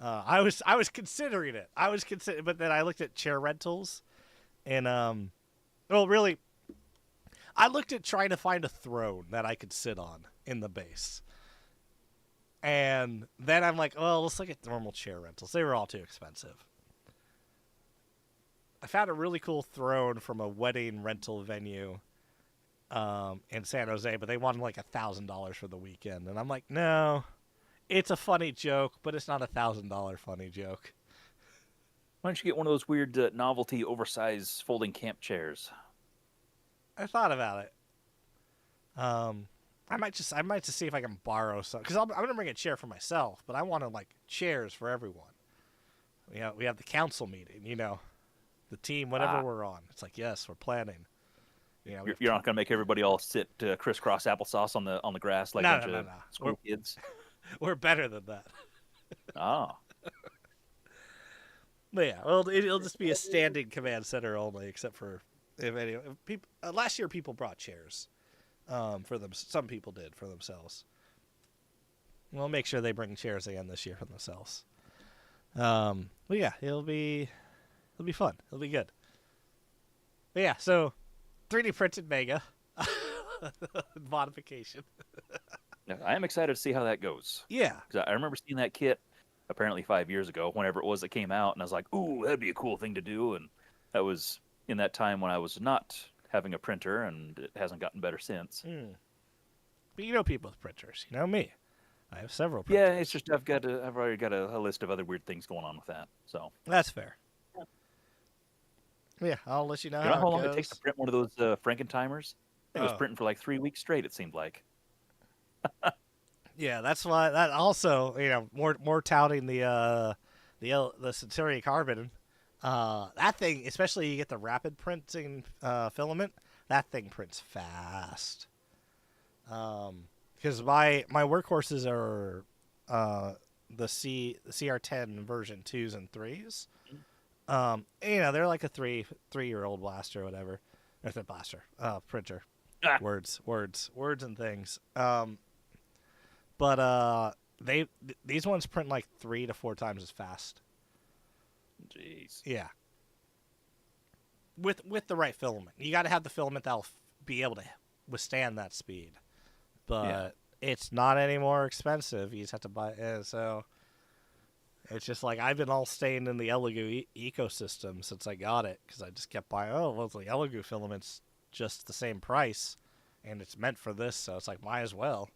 I was considering it. But then I looked at chair rentals, and really, I looked at trying to find a throne that I could sit on in the base, and then I'm like, well, let's look at normal chair rentals. They were all too expensive. I found a really cool throne from a wedding rental venue, in San Jose, but they wanted like $1,000 for the weekend, and I'm like, no. It's a funny joke, but it's not $1,000 funny joke. Why don't you get one of those weird novelty oversized folding camp chairs? I thought about it. I might just see if I can borrow some, because I'm gonna bring a chair for myself, but I want to like chairs for everyone. We have the council meeting, the team, whatever we're on. It's like, yes, we're planning. You're not gonna make everybody all sit crisscross applesauce on the grass like a bunch of school kids. We're better than that. Oh. But yeah, well, it'll just be a standing command center only, except for if people. Last year, people brought chairs for them. Some people did for themselves. We'll make sure they bring chairs again this year for themselves. But yeah, it'll be fun. It'll be good. But yeah, so 3D printed Mega modification. I am excited to see how that goes. Yeah. Because I remember seeing that kit apparently 5 years ago, whenever it was that came out, and I was like, ooh, that'd be a cool thing to do. And that was in that time when I was not having a printer, and it hasn't gotten better since. But you know people with printers. You know me. I have several printers. Yeah, it's just I've already got a list of other weird things going on with that. So that's fair. Yeah, I'll let you know. You know how long it takes to print one of those Frankentimers? It was printing for like 3 weeks straight, it seemed like. Yeah, that's why. That also, more touting the Centurion Carbon. That thing, especially you get the rapid printing filament. That thing prints fast. Because my workhorses are the CR10 version 2s and 3s. They're like a 3-year-old blaster or whatever. Or the blaster, printer. Words and things. But these ones print like 3 to 4 times as fast. Jeez. Yeah. With the right filament, you got to have the filament that'll be able to withstand that speed. But it's not any more expensive. You just have to buy it. So it's just like I've been all staying in the Elegoo ecosystem since I got it, because I just kept buying. Oh, well, the Elegoo filament's just the same price, and it's meant for this, so it's like might as well.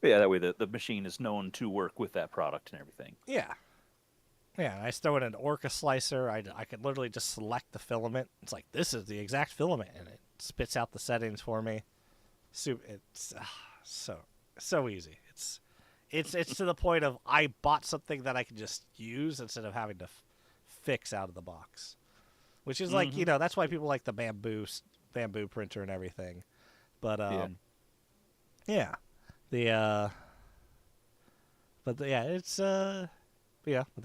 But yeah, that way the machine is known to work with that product and everything. Yeah. Yeah, I throw in an Orca slicer. I could literally just select the filament. It's like, this is the exact filament, and it spits out the settings for me. It's so easy. It's to the point of I bought something that I can just use instead of having to fix out of the box, which is like that's why people like the bamboo printer and everything. But but the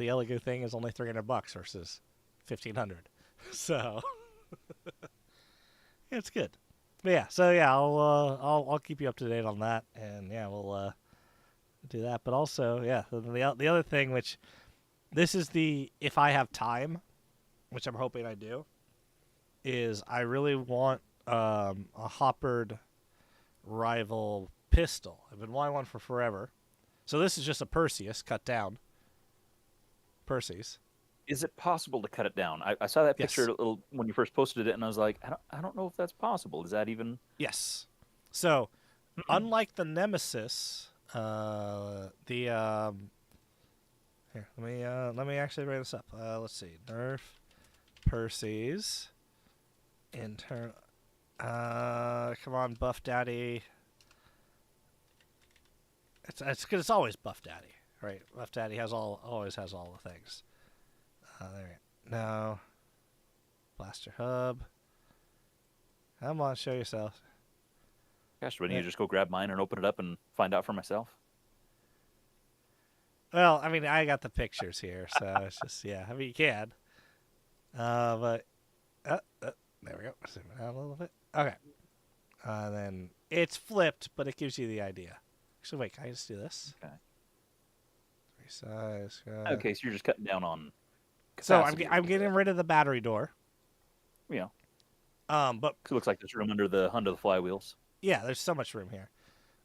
Elegoo thing is only $300 versus $1,500, so it's good. But I'll keep you up to date on that, and we'll do that. But also, the other thing, which this is if I have time, which I'm hoping I do, is I really want a hoppered rival pistol. I've been wanting one for forever. So this is just a Perseus cut down. Perseus. Is it possible to cut it down? I saw that Yes. picture when you first posted it, and I was like, I don't know if that's possible. Is that even? Yes. So, unlike the Nemesis, here, let me actually bring this up. Let's see, Nerf Perseus internal. Come on, Buff Daddy. It's always Buff Daddy, right? Buff Daddy always has all the things. There. No. Blaster hub. Come on, show yourself. Gosh, wouldn't you just go grab mine and open it up and find out for myself? Well, I mean, I got the pictures here, so it's just, yeah. I mean, you can. But, there we go. Zoom it out a little bit. Okay. Then it's flipped, but it gives you the idea. Actually, wait, can I just do this? Okay. Resize. Okay, so you're just cutting down on So capacity. I'm getting rid of the battery door. Yeah. But It looks like there's room under the flywheels. yeah, there's so much room here.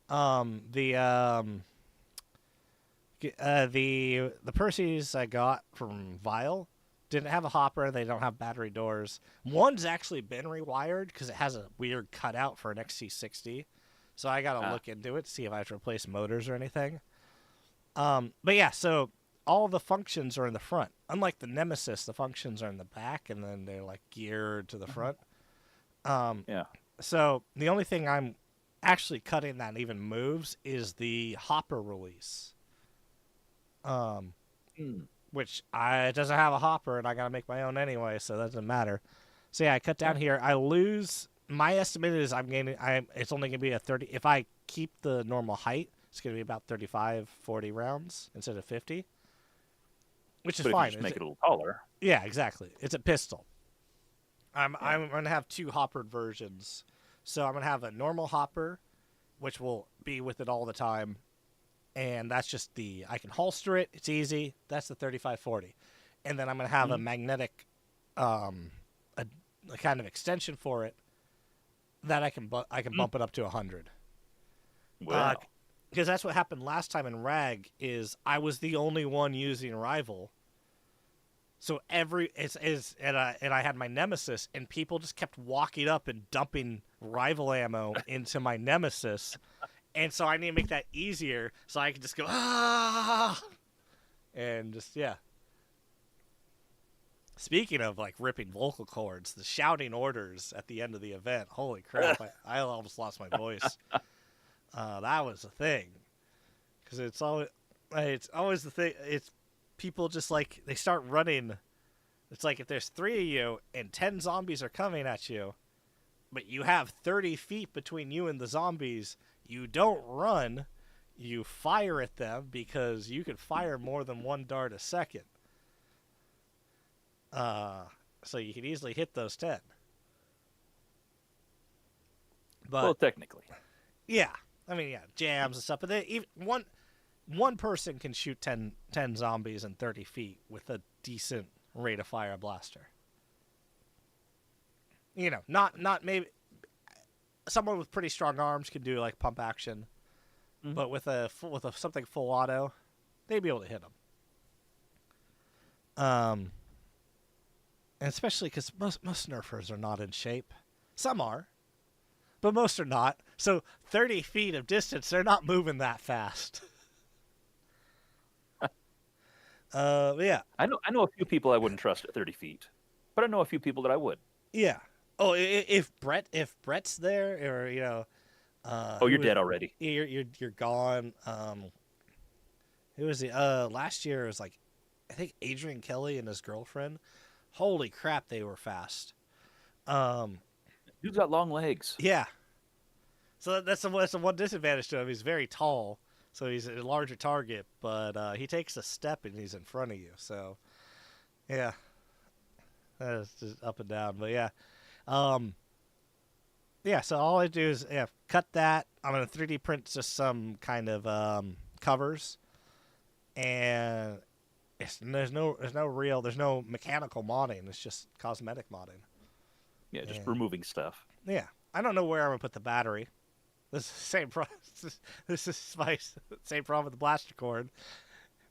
The Perseus I got from Vile didn't have a hopper. They don't have battery doors. One's actually been rewired because it has a weird cutout for an XC60. So I gotta look into it to see if I have to replace motors or anything. But yeah, so all the functions are in the front. Unlike the Nemesis, the functions are in the back, and then they're like geared to the front. Yeah. So the only thing I'm actually cutting that even moves is the hopper release. Which it doesn't have a hopper, and I gotta make my own anyway, so that doesn't matter. So yeah, I cut down here. I lose. My estimate is it's only gonna be a 30. If I keep the normal height, it's gonna be about 35, 40 rounds instead of 50, which is But fine. if you just make it a little taller. Yeah, exactly. It's a pistol. I'm gonna have two hoppered versions. So I'm gonna have a normal hopper, which will be with it all the time, and that's just I can holster it. It's easy. That's the 35-40, and then I'm gonna have a magnetic, a kind of extension for it that I can bump it up to 100. Wow. Because that's what happened last time in Rag. Is I was the only one using Rival. So and I had my Nemesis, and people just kept walking up and dumping Rival ammo into my Nemesis, and so I need to make that easier, so I can just go and just yeah. Speaking of like ripping vocal cords, the shouting orders at the end of the event. Holy crap! I almost lost my voice. That was the thing, because it's always the thing. It's people just like they start running. It's like if there's 3 of you and 10 zombies are coming at you, but you have 30 feet between you and the zombies, you don't run, you fire at them because you can fire more than one dart a second. So you can easily hit those 10. But Well, technically. yeah, I mean, yeah, jams and stuff. But even one person can shoot 10 zombies in 30 feet with a decent rate of fire blaster. You know, not maybe someone with pretty strong arms can do like pump action, but with something full auto, they'd be able to hit them. And especially because most nerfers are not in shape. Some are, but most are not. So 30 feet of distance, they're not moving that fast. Yeah. I know a few people I wouldn't trust at 30 feet, but I know a few people that I would. Yeah. Oh, if Brett's there, or you know, You're dead already. You're gone. Who was it? Last year it was like, I think Adrian Kelly and his girlfriend. Holy crap, they were fast. Dude's got long legs. Yeah. So that's the one disadvantage to him. He's very tall, so he's a larger target, but he takes a step and he's in front of you. So, yeah, that is just up and down. But yeah, yeah. So all I do is cut that. I'm gonna 3D print just some kind of covers, and there's no mechanical modding. It's just cosmetic modding. Yeah, just removing stuff. Yeah, I don't know where I'm gonna put the battery. This is the same problem. This is my same problem with the blaster cord.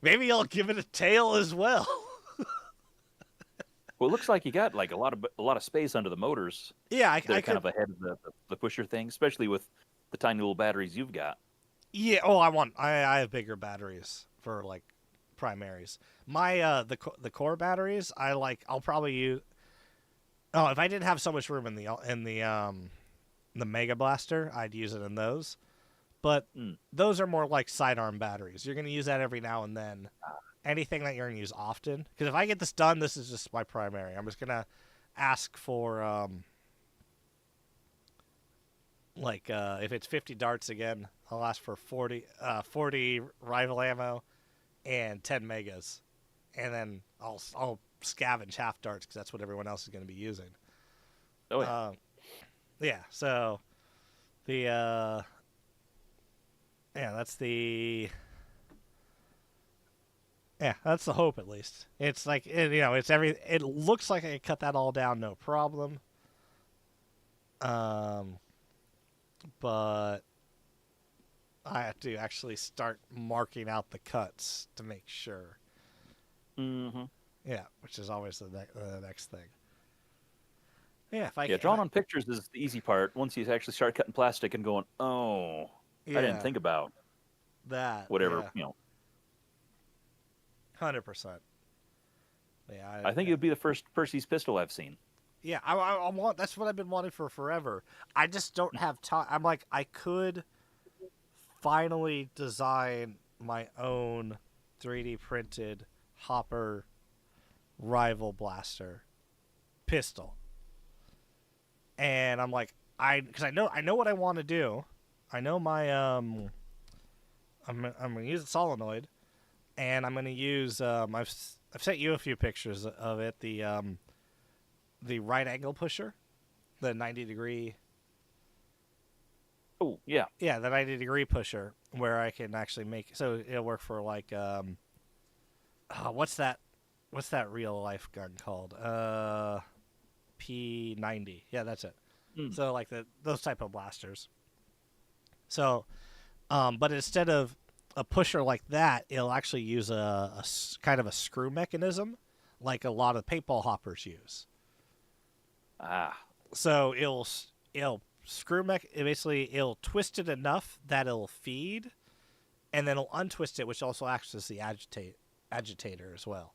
Maybe I'll give it a tail as well. Well, it looks like you got like a lot of space under the motors. Yeah, I They're kind could. of ahead of the pusher thing, especially with the tiny little batteries you've got. Yeah. Oh, I have bigger batteries for like primaries. My the core batteries I'll probably use. Oh, if I didn't have so much room in the Mega Blaster, I'd use it in those. But those are more like sidearm batteries. You're going to use that every now and then. Anything that you're going to use often. Because if I get this done, this is just my primary. I'm just going to ask for, if it's 50 darts again, I'll ask for 40 rival ammo and 10 megas. And then I'll scavenge half darts because that's what everyone else is going to be using. Oh, yeah. Yeah, so that's the that's the hope at least. It's like it looks like I can cut that all down no problem. But I have to actually start marking out the cuts to make sure. Mm-hmm. Yeah, which is always the next thing. Yeah, drawing on pictures is the easy part. Once you actually start cutting plastic and going, I didn't think about that. Whatever, 100%. Yeah, I think it would be the first Percy's pistol I've seen. Yeah, I want. That's what I've been wanting for forever. I just don't have time. I'm like, I could finally design my own 3D printed Hopper rival blaster pistol. And I'm like, because I know what I want to do. I know my I'm gonna use a solenoid, and I'm gonna use I've sent you a few pictures of it. The right angle pusher, the 90-degree. Oh yeah, yeah, the 90-degree pusher where I can actually make so it'll work for like what's that real life gun called? P90. Yeah, that's it. So like those type of blasters. So, but instead of a pusher like that, it'll actually use a kind of a screw mechanism, like a lot of paintball hoppers use. So it'll it'll twist it enough that it'll feed, and then it'll untwist it, which also acts as the agitator as well.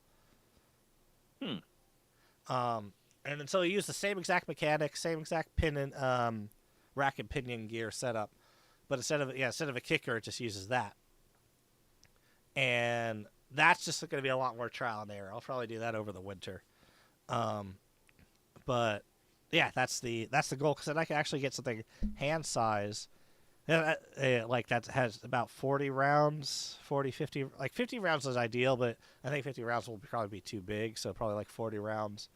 And so you use the same exact mechanics, same exact pin and rack and pinion gear setup, but instead of a kicker, it just uses that. And that's just going to be a lot more trial and error. I'll probably do that over the winter. But yeah, that's the goal, because then I can actually get something hand size, like that has about 40 rounds, 40, 50, like 50 rounds is ideal, but I think 50 rounds will probably be too big, so probably like 40 rounds.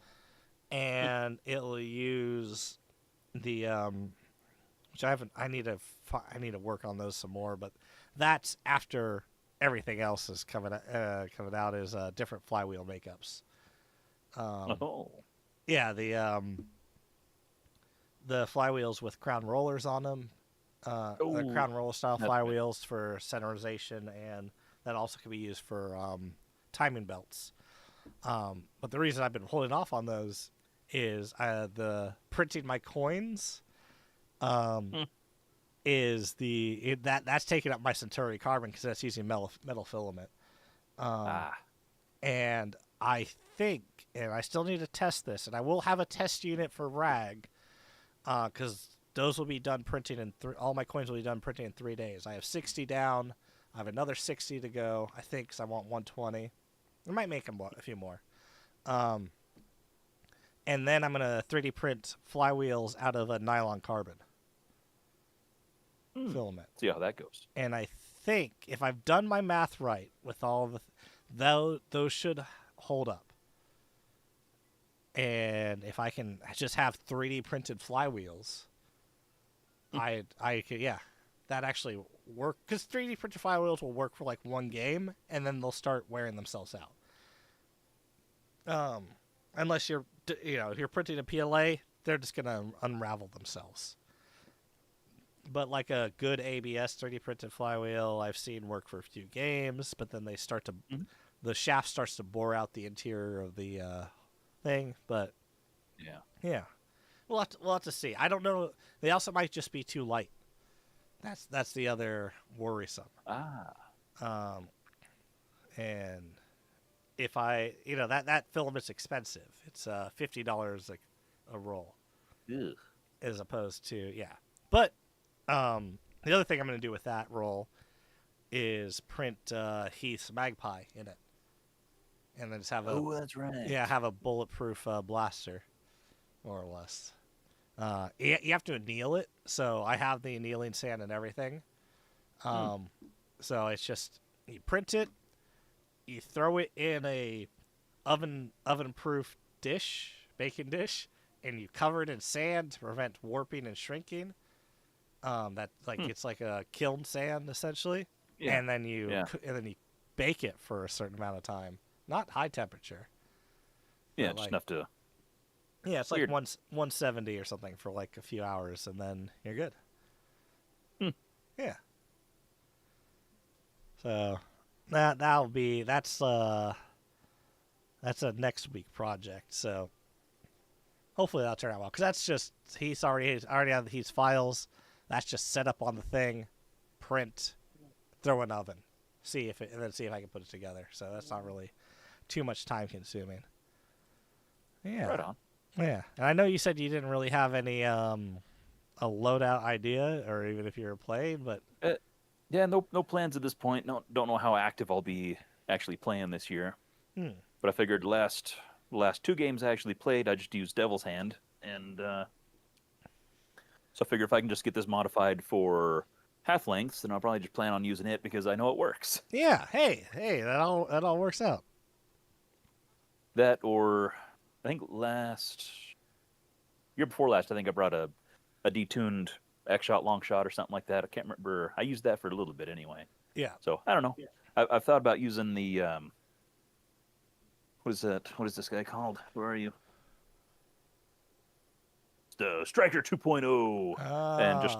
And it'll use the which I need to work on those some more, but that's after everything else is coming out is different flywheel makeups. Yeah, the flywheels with crown rollers on them, the crown roller style flywheels for centerization, and that also can be used for timing belts. But the reason I've been holding off on those is the printing my coins is that's taking up my Centauri carbon, because that's using metal filament. And I think, and I still need to test this, and I will have a test unit for Rag, because those will be done printing in all my coins will be done printing in 3 days. I have 60 down. I have another 60 to go, I think, because I want 120. I might make them a few more. And then I'm going to 3D print flywheels out of a nylon carbon filament. See how that goes. And I think, if I've done my math right with all of those should hold up. And if I can just have 3D printed flywheels, I could, that actually work, because 3D printed flywheels will work for like one game, and then they'll start wearing themselves out. Unless you're printing a PLA, they're just gonna unravel themselves. But like a good ABS 3D printed flywheel, I've seen work for a few games, but then they start to Mhm. the shaft starts to bore out the interior of the thing. But Yeah. yeah, we'll have to see. I don't know. They also might just be too light. That's the other worrisome. Ah. Um, and if I, that filament's expensive. It's $50 a roll, Ugh. as opposed to But the other thing I'm going to do with that roll is print Heath's Magpie in it, and then just have Oh, that's right. have a bulletproof blaster, more or less. You have to anneal it, so I have the annealing sand and everything. So it's just you print it, you throw it in a oven proof baking dish, and you cover it in sand to prevent warping and shrinking. It's like a kiln sand essentially, Yeah. and then you Yeah. bake it for a certain amount of time, not high temperature. Yeah, but just like, enough to. yeah, it's Weird. like 170 or something for like a few hours, and then you're good. Hmm. Yeah. So that's a next week project. So hopefully that'll turn out well, because that's just he's already have these files. That's just set up on the thing, print, throw in oven, and then see if I can put it together. So that's not really too much time consuming. Yeah. Right on. Yeah, and I know you said you didn't really have any a loadout idea, or even if you were playing, but Yeah, no plans at this point. No, don't know how active I'll be actually playing this year. But I figured the last two games I actually played, I just used Devil's Hand, and so I figure if I can just get this modified for half lengths, then I'll probably just plan on using it because I know it works. yeah, hey, that all works out. That, or I think year before last, I think I brought a detuned X-shot long shot or something like that. I can't remember. I used that for a little bit anyway. Yeah, So I don't know. I've thought about using the what is that? What is this guy called? Where are you? The Striker 2.0, and just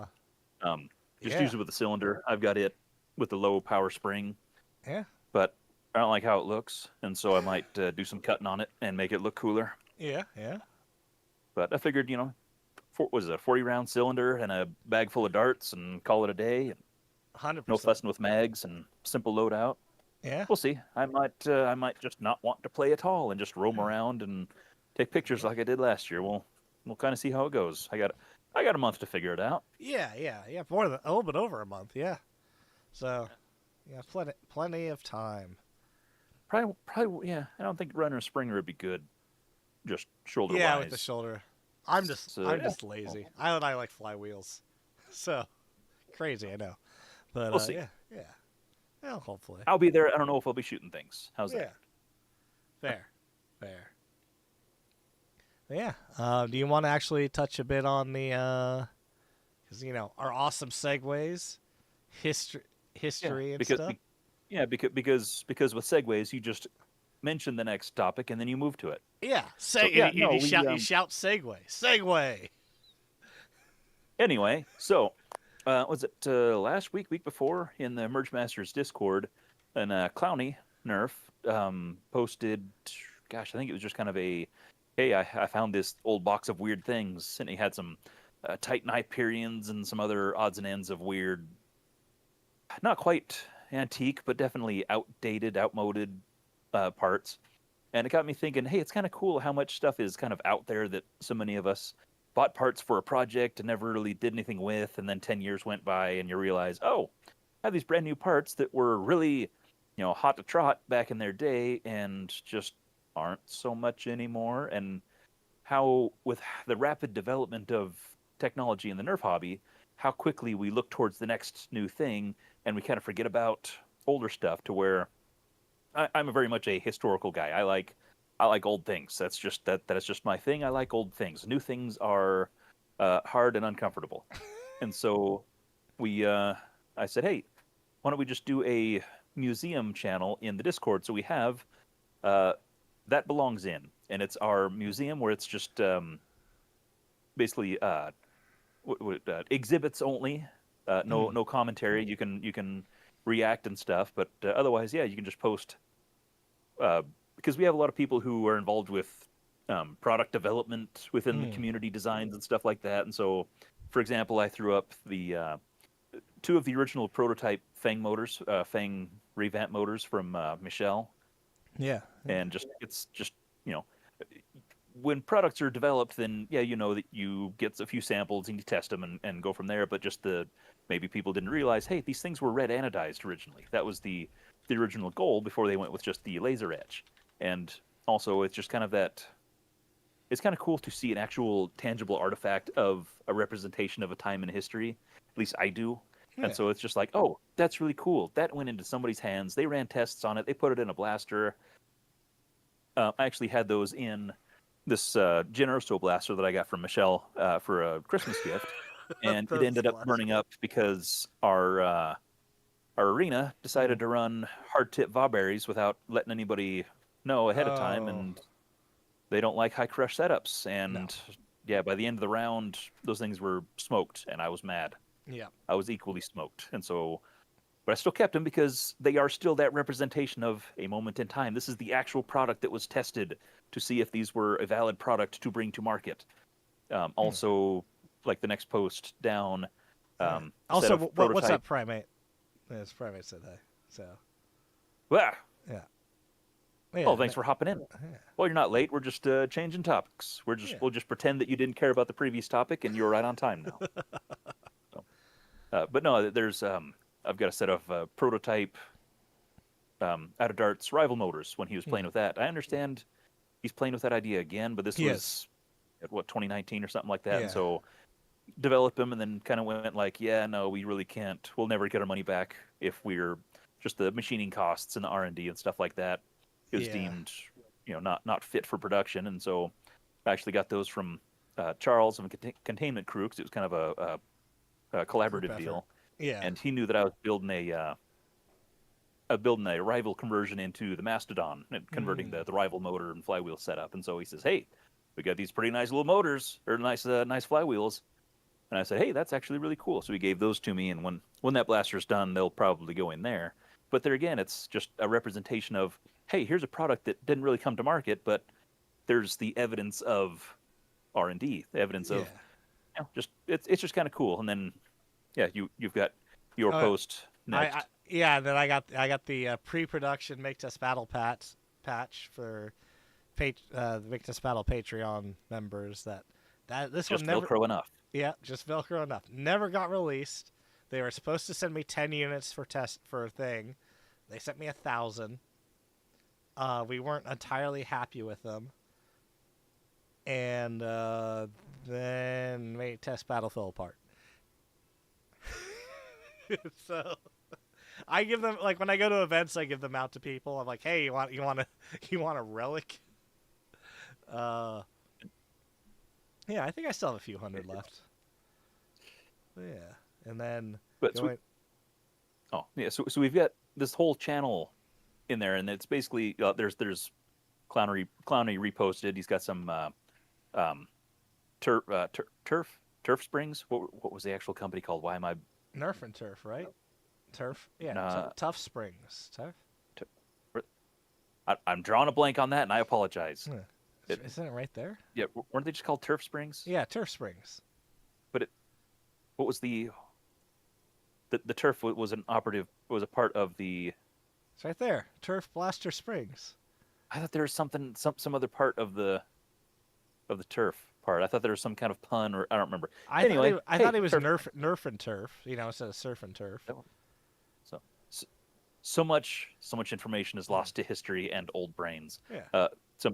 yeah. use it with the cylinder. I've got it with the low power spring, Yeah, but I don't like how it looks, and so I might do some cutting on it and make it look cooler. yeah. But I figured, was it a 40-round cylinder and a bag full of darts and call it a day? And 100%. no fussing with mags and simple loadout. Yeah, We'll see. I might just not want to play at all and just roam around and take pictures like I did last year. We'll kind of see how it goes. I got a month to figure it out. yeah. More than a little bit over a month. Yeah, so plenty of time. Probably, yeah. I don't think running a Springer would be good. Just shoulder Yeah, wise. with the shoulder. I'm just lazy. I like flywheels, so crazy. I know, but We'll see. yeah. Well, hopefully. I'll be there. I don't know if I'll be shooting things. How's Yeah. that? Fair. Yeah. Do you want to actually touch a bit on the, because our awesome segues, history and stuff? Because with segues, you just mention the next topic and then you move to it. Yeah. You shout segue. Anyway, so was it last week before in the Merge Masters Discord, and Clowny Nerf posted, gosh, I think it was just kind of a, hey, I found this old box of weird things, and he had some Titan Hyperions and some other odds and ends of weird, not quite antique, but definitely outmoded parts. And it got me thinking, hey, it's kind of cool how much stuff is kind of out there that so many of us bought parts for a project and never really did anything with, and then 10 years went by and you realize, oh, I have these brand new parts that were really, hot to trot back in their day and just aren't so much anymore. And how, with the rapid development of technology in the Nerf hobby, how quickly we look towards the next new thing and we kind of forget about older stuff, to where I'm very much a historical guy. I like old things. That's just my thing. I like old things. New things are hard and uncomfortable. And so I said, hey, why don't we just do a museum channel in the Discord? So we have that belongs in, and it's our museum where it's just basically exhibits only, no commentary. You can react and stuff, but otherwise, yeah, you can just post. Because we have a lot of people who are involved with product development within the community designs and stuff like that. And so, for example, I threw up the two of the original prototype Fang motors, Fang revamp motors from Michelle. Yeah. And it's just, you know, when products are developed, then yeah, you know that you get a few samples and you test them and go from there. But just maybe people didn't realize, hey, these things were red anodized originally. That was the original goal before they went with just the laser etch. And also, it's just kind of that. It's kind of cool to see an actual tangible artifact of a representation of a time in history. At least I do. Yeah. And so it's just like, oh, that's really cool. That went into somebody's hands. They ran tests on it. They put it in a blaster. I actually had those in this Generoso blaster that I got from Michelle for a Christmas gift, and it ended up burning up because our arena decided to run hard tip Vawberries without letting anybody know ahead of time, and they don't like high crush setups. And yeah, by the end of the round, those things were smoked, and I was mad. Yeah, I was equally smoked, and so. But I still kept them because they are still that representation of a moment in time. This is the actual product that was tested to see if these were a valid product to bring to market. Also, like the next post down. Also, what's up, Primate? Yes, Primate said hi. So. Ah. Yeah. Oh, thanks for hopping in. Yeah. Well, you're not late. We're just changing topics. We'll just pretend that you didn't care about the previous topic and you're right on time now. So, but no, there's I've got a set of prototype out of Dart's rival motors when he was playing with that. I understand he's playing with that idea again, but this was at 2019 or something like that. Yeah. And so developed them and then kind of went like, yeah, no, we really can't. We'll never get our money back if we're just the machining costs and the R&D and stuff like that is deemed, not fit for production. And so I actually got those from Charles of Containment Crew because it was kind of a collaborative deal. Yeah, and he knew that I was building a rival conversion into the Mastodon and converting the rival motor and flywheel setup. And so he says, "Hey, we got these pretty nice little motors or nice flywheels." And I said, "Hey, that's actually really cool." So he gave those to me, and when that blaster's done, they'll probably go in there. But there again, it's just a representation of, hey, here's a product that didn't really come to market, but there's the evidence of R&D, the evidence of, just it's just kind of cool. And then. Yeah, you've got your post next. Then I got the pre-production Make Test Battle patch for the Make Test Battle Patreon members. This just one never Velcro enough. Yeah, just Velcro enough. Never got released. They were supposed to send me 10 units for a thing. They sent me 1,000. We weren't entirely happy with them, and then Make Test Battle fell apart. So I give them, like, when I go to events, I give them out to people. I'm like, hey, you want a relic? Yeah, I think I still have a few hundred left. Yeah, and then so we've got this whole channel in there, and it's basically there's Clownery reposted. He's got some Turf Springs. What was the actual company called? Why am I? Nerf and Turf, right? Turf? Yeah, Tough Springs. Turf? I'm drawing a blank on that, and I apologize. Isn't it right there? Yeah, weren't they just called Turf Springs? Yeah, Turf Springs. But what was the Turf was an operative, was a part of the... It's right there, Turf Blaster Springs. I thought there was some other part of the Turf part. I thought there was some kind of pun, or I don't remember. I thought it was Nerf and Turf, instead of Surf and Turf. So much information is lost to history and old brains. Yeah.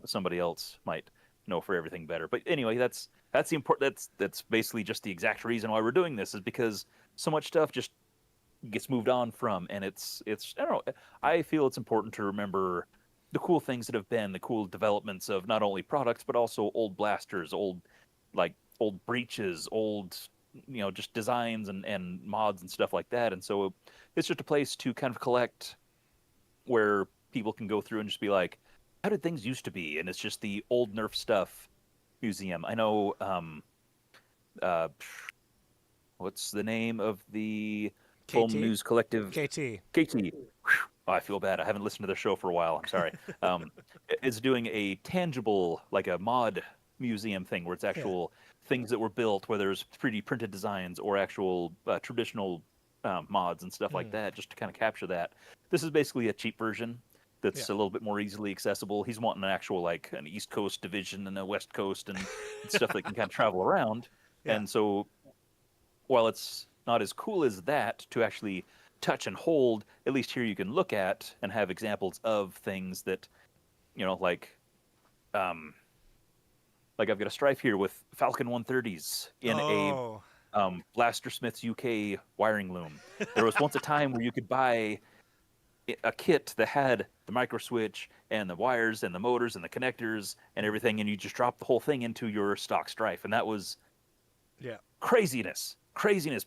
Somebody else might know for everything better. But anyway, that's the important. That's basically just the exact reason why we're doing this, is because so much stuff just gets moved on from, and it's I don't know. I feel it's important to remember the cool things that have been, the cool developments of not only products, but also old blasters, old breaches, old, just designs and mods and stuff like that. And so it's just a place to kind of collect where people can go through and just be like, how did things used to be? And it's just the old Nerf stuff museum. I know What's the name of the KT? film news collective? KT. KT. Oh, I feel bad. I haven't listened to their show for a while. I'm sorry. Is doing a tangible, like a mod museum thing where it's actual things that were built, where there's 3D printed designs or actual traditional mods and stuff like that, just to kind of capture that. This is basically a cheap version that's a little bit more easily accessible. He's wanting an actual, like, an East Coast division and a West Coast and stuff that can kind of travel around. Yeah. And so while it's not as cool as that to actually touch and hold, at least here you can look at and have examples of things that, like I've got a Strife here with Falcon 130s in a Blastersmith's UK wiring loom. There was once a time where you could buy a kit that had the micro switch and the wires and the motors and the connectors and everything, and you just drop the whole thing into your stock Strife, and that was craziness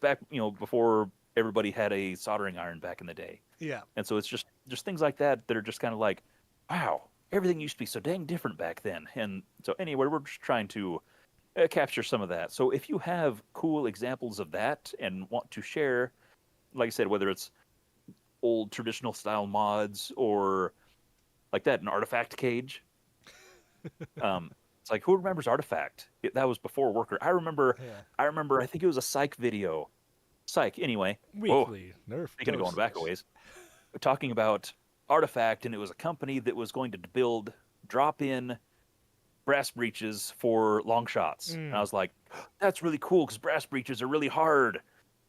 back, before everybody had a soldering iron back in the day. Yeah. And so it's just things like that are just kind of like, wow, everything used to be so dang different back then. And so anyway, we're just trying to capture some of that. So if you have cool examples of that and want to share, like I said, whether it's old traditional style mods or like that, an artifact cage. It's like, who remembers Artifact? That was before Worker. I remember, I think it was a Psych video. Psych, anyway. Weekly Nerf. Speaking of going back a ways, talking about Artifact, and it was a company that was going to build drop-in brass breeches for long shots. And I was like, that's really cool because brass breeches are really hard.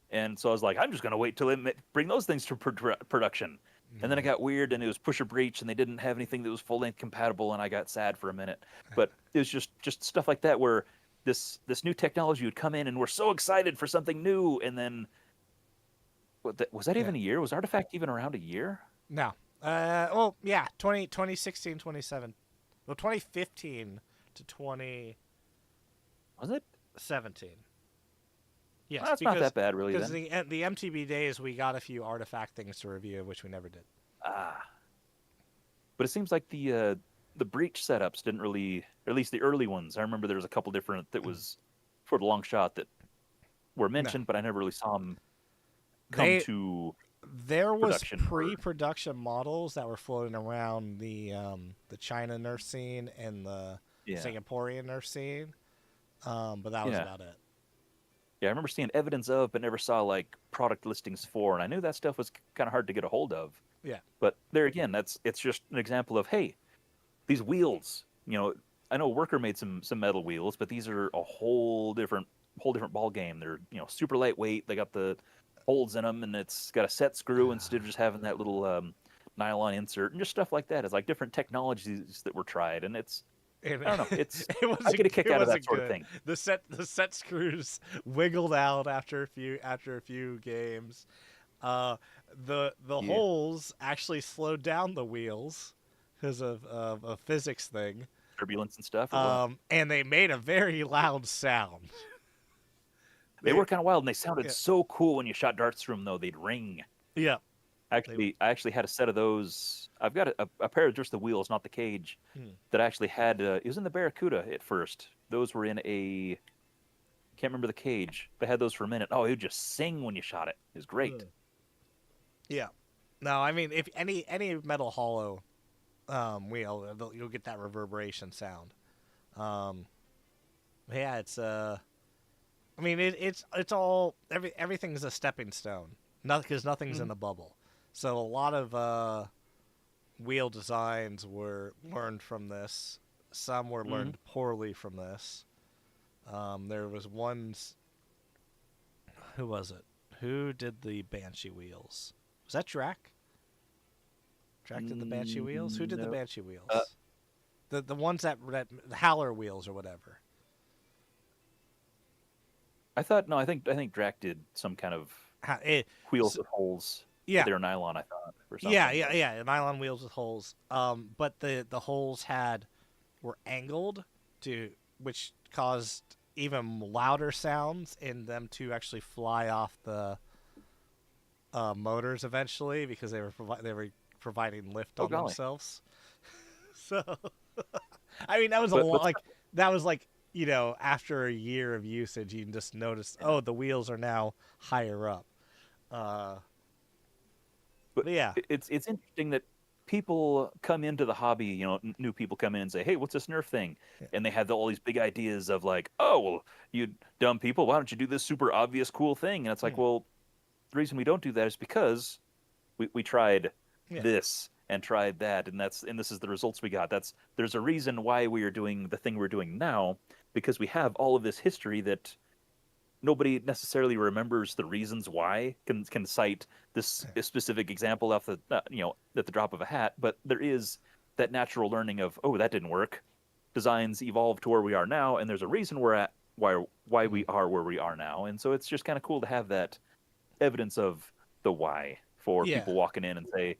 And so I was like, I'm just going to wait till they bring those things to production. And then it got weird, and it was pusher breech, and they didn't have anything that was full-length compatible, and I got sad for a minute. But it was just stuff like that where this new technology would come in, and we're so excited for something new, and then was that even a year? Was Artifact even around a year? No. 2016, 2017. Well, 2015 to 20... Was it? 17. Yes, well, that's not that bad, really. Because the MTB days, we got a few Artifact things to review, which we never did. But it seems like the breach setups didn't really, or at least the early ones. I remember there was a couple different that was for the long shot that were mentioned, but I never really saw them come to. There was pre-production models that were floating around the China Nerf scene and the Singaporean Nerf scene, but that was about it. Yeah, I remember seeing evidence of, but never saw like product listings for, and I knew that stuff was kind of hard to get a hold of. Yeah. But there again, it's just an example of, hey, these wheels. I know Worker made some metal wheels, but these are a whole different ball game. They're super lightweight. They got the holes in them, and it's got a set screw instead of just having that little nylon insert, and just stuff like that. It's like different technologies that were tried, and it's. I don't know. I get a kick out of that sort of thing. The set screws wiggled out after a few games. The holes actually slowed down the wheels because of a physics thing. Turbulence and stuff. And they made a very loud sound. They were kind of wild, and they sounded so cool when you shot darts through them. Though they'd ring. Yeah. I actually had a set of those. I've got a pair of just the wheels, not the cage, that I actually had. It was in the Barracuda at first. Those were in a. Can't remember the cage, but I had those for a minute. Oh, it would just sing when you shot it. It was great. Yeah. No, I mean, if any metal hollow wheel, you'll get that reverberation sound. Yeah, it's I mean, it's all everything's a stepping stone. Because nothing's in a bubble. So a lot of wheel designs were learned from this. Some were learned poorly from this. There was ones. Who was it? Who did the Banshee wheels? Was that Drac? Drac did the Banshee wheels? Who did the Banshee wheels? The ones that the Howler wheels or whatever. I think Drac did some kind of wheels with holes. Yeah, they were nylon, I thought. Or something. Yeah. Nylon wheels with holes. But the holes were angled which caused even louder sounds in them to actually fly off the motors eventually because they were providing lift on themselves. So, I mean, that was that was like after a year of usage, you can just notice, oh, the wheels are now higher up. But yeah, it's interesting that people come into the hobby, new people come in and say, "Hey, what's this Nerf thing?" And they have all these big ideas of like, "Oh, well, you dumb people, why don't you do this super obvious cool thing?" And it's like, well, the reason we don't do that is because we tried this and tried that, and this is the results we got. There's a reason why we are doing the thing we're doing now, because we have all of this history that nobody necessarily remembers the reasons why, can cite this specific example off the at the drop of a hat, but there is that natural learning of, oh, that didn't work. Designs evolved to where we are now, and there's a reason we're at why we are where we are now. And so it's just kind of cool to have that evidence of the why for people walking in and say,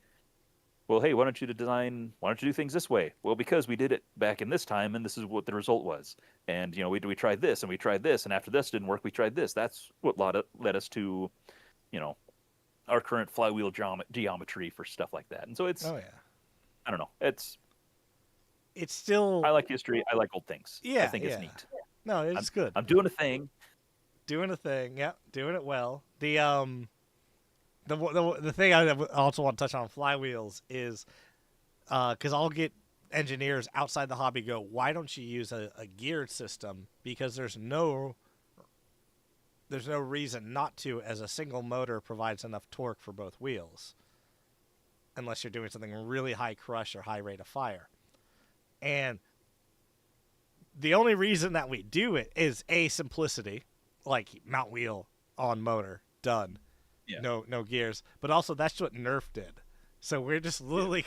well, hey, why don't you do things this way? Well, because we did it back in this time, and this is what the result was. And, we tried this, and we tried this, and after this didn't work, we tried this. That's what led us to, our current flywheel geometry for stuff like that. And so it's, I don't know. It's still... I like history. I like old things. Yeah, I think it's neat. No, it's good. I'm doing a thing. Doing it well. The thing I also want to touch on flywheels is, because I'll get engineers outside the hobby go, why don't you use a geared system? Because there's no reason not to, as a single motor provides enough torque for both wheels, unless you're doing something really high crush or high rate of fire. And the only reason that we do it is simplicity, like mount wheel on motor, done. Yeah. No gears, but also that's what Nerf did. So we're just literally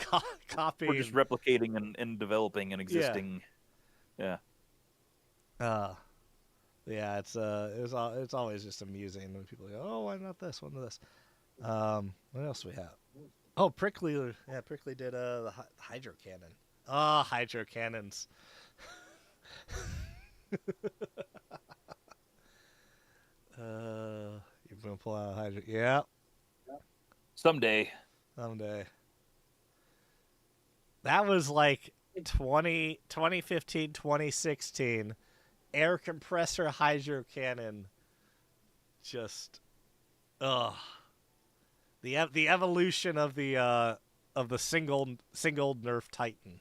copying. We're just replicating and developing an existing. Yeah. It's always just amusing when people go, oh, why not this? Why not this? What else do we have? Oh, Prickly. Yeah, Prickly did the hydro cannon. Hydro cannons. You're gonna pull out a hydro. Yeah. Someday. That was like 2015, 2016. Air compressor hydro cannon. Just, the evolution of the single Nerf Titan.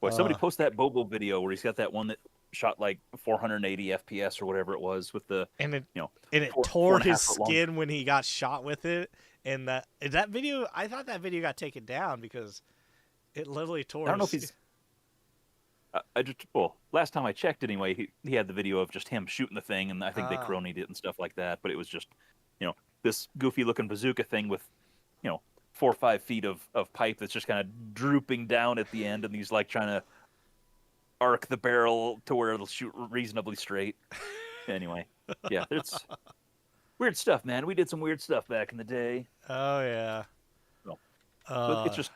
Boy, somebody post that Bobo video where he's got that one that shot like 480 FPS or whatever it was with the it tore his skin when he got shot with it. And that video, I thought that video got taken down because it literally tore. I don't know if he's. Last time I checked anyway, he had the video of just him shooting the thing, and I think they cronied it and stuff like that. But it was just, this goofy looking bazooka thing with, 4 or 5 feet of pipe that's just kind of drooping down at the end, and he's like trying to arc the barrel to where it'll shoot reasonably straight. Anyway, yeah, it's weird stuff, man. We did some weird stuff back in the day. Oh yeah. But it's just.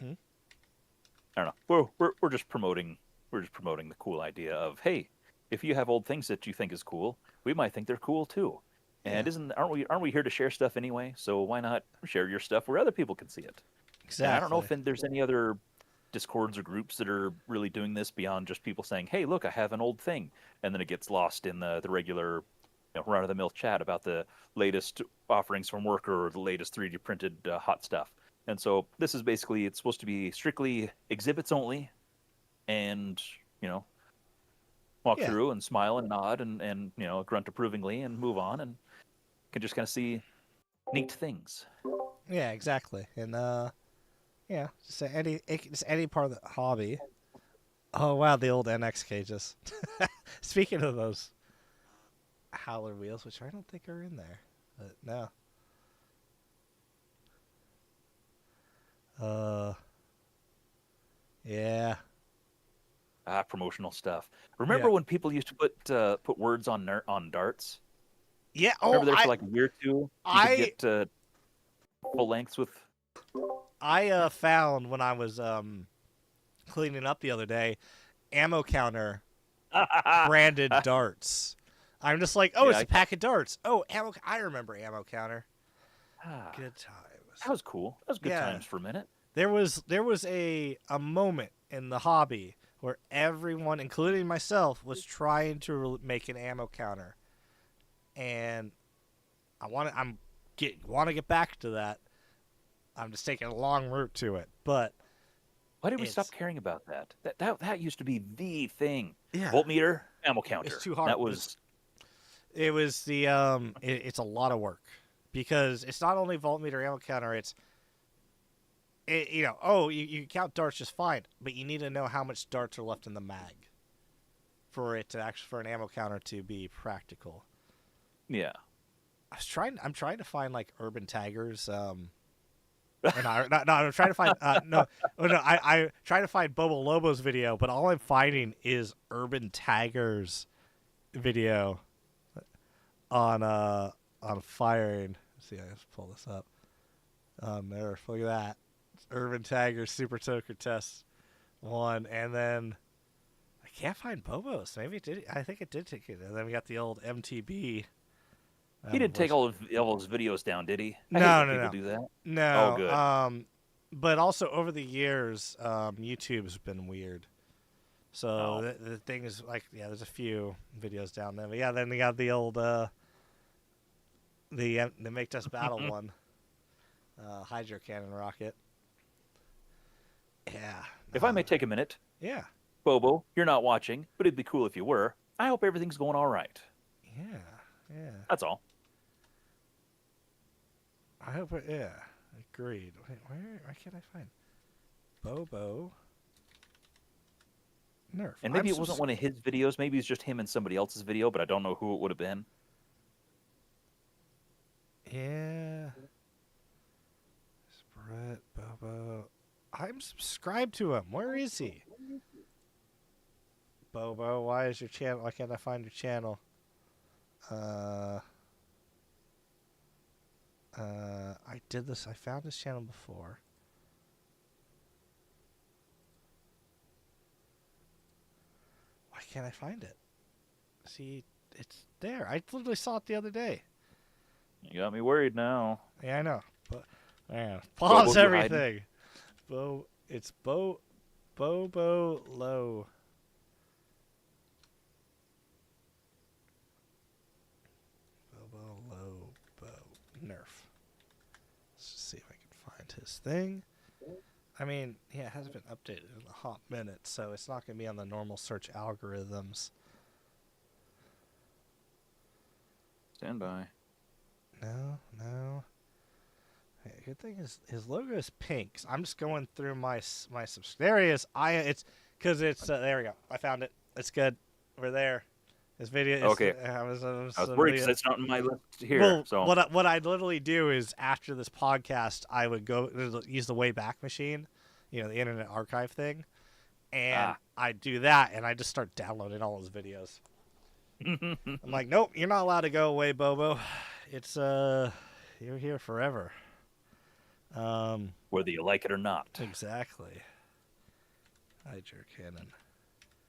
I don't know. We're just promoting. We're just promoting the cool idea of, hey, if you have old things that you think is cool, we might think they're cool too. And aren't we here to share stuff anyway? So why not share your stuff where other people can see it? Exactly. And I don't know if there's any other discords or groups that are really doing this beyond just people saying, hey, look, I have an old thing, and then it gets lost in the regular run-of-the-mill chat about the latest offerings from Worker or the latest 3D printed hot stuff. And so this is basically, it's supposed to be strictly exhibits only, and walk through and smile and nod and grunt approvingly and move on, and can just kind of see neat things. Yeah, exactly. And just any part of the hobby. Oh wow, the old NX cages. Speaking of those howler wheels, which I don't think are in there, but no. Yeah. Promotional stuff. Remember when people used to put words on darts? Yeah. Remember there for like a year or two? You could get full lengths with. I found when I was cleaning up the other day, ammo counter branded darts. I'm just like, it's a pack of darts. Oh, ammo! I remember ammo counter. Good times. That was cool. That was good times for a minute. There was a moment in the hobby where everyone, including myself, was trying to make an ammo counter, and I want to get back to that. I'm just taking a long route to it, but why did we stop caring about that? That used to be the thing. Yeah. Voltmeter, ammo counter. It's too hard. That was. It was the it's a lot of work because it's not only voltmeter ammo counter. You count darts just fine, but you need to know how much darts are left in the mag for an ammo counter to be practical. Yeah. I'm trying to find like urban taggers. I'm trying to find I try to find Bobo Lobo's video, but all I'm finding is urban taggers video on firing. Let's see, I have to pull this up. There, look at that. It's urban taggers super toker test 1, and then I can't find Bobo's. Maybe it did. I think it did take it. And then we got the old MTB. He didn't take all of his videos down, did he? No. Do that. No. Oh, good. But also over the years, YouTube's been weird. So the thing is, like, there's a few videos down there. But then we got the old the Make Us Battle one, Hydro Cannon Rocket. Yeah. If I may take a minute. Yeah. Bobo, you're not watching, but it'd be cool if you were. I hope everything's going all right. Yeah. That's all. I hope it, agreed. Wait, why can't I find Bobo Nerf? And maybe it wasn't one of his videos. Maybe it's just him and somebody else's video, but I don't know who it would have been. Yeah. Brett Bobo. I'm subscribed to him. Where is he? Bobo, why is your channel? Why can't I find your channel? I did this. I found this channel before. Why can't I find it? See, it's there. I literally saw it the other day. You got me worried now. Yeah, I know. But man, pause Bobo, everything. It's Bobo Low. Bobo Low Nerf. Let's just see if I can find his thing. I mean, it hasn't been updated in a hot minute, so it's not going to be on the normal search algorithms. Stand by. No. Hey, good thing is his logo is pink. So I'm just going through my there he is. It's because it's there we go. I found it. It's good. We're there. His video. Okay. I was worried because it's not in my list here. Well, so what I'd literally do is after this podcast, I would go use the Wayback Machine, the Internet Archive thing, and I'd do that, and I just start downloading all his videos. I'm like, nope, you're not allowed to go away, Bobo. It's you're here forever. Whether you like it or not. Exactly. Hydro Cannon.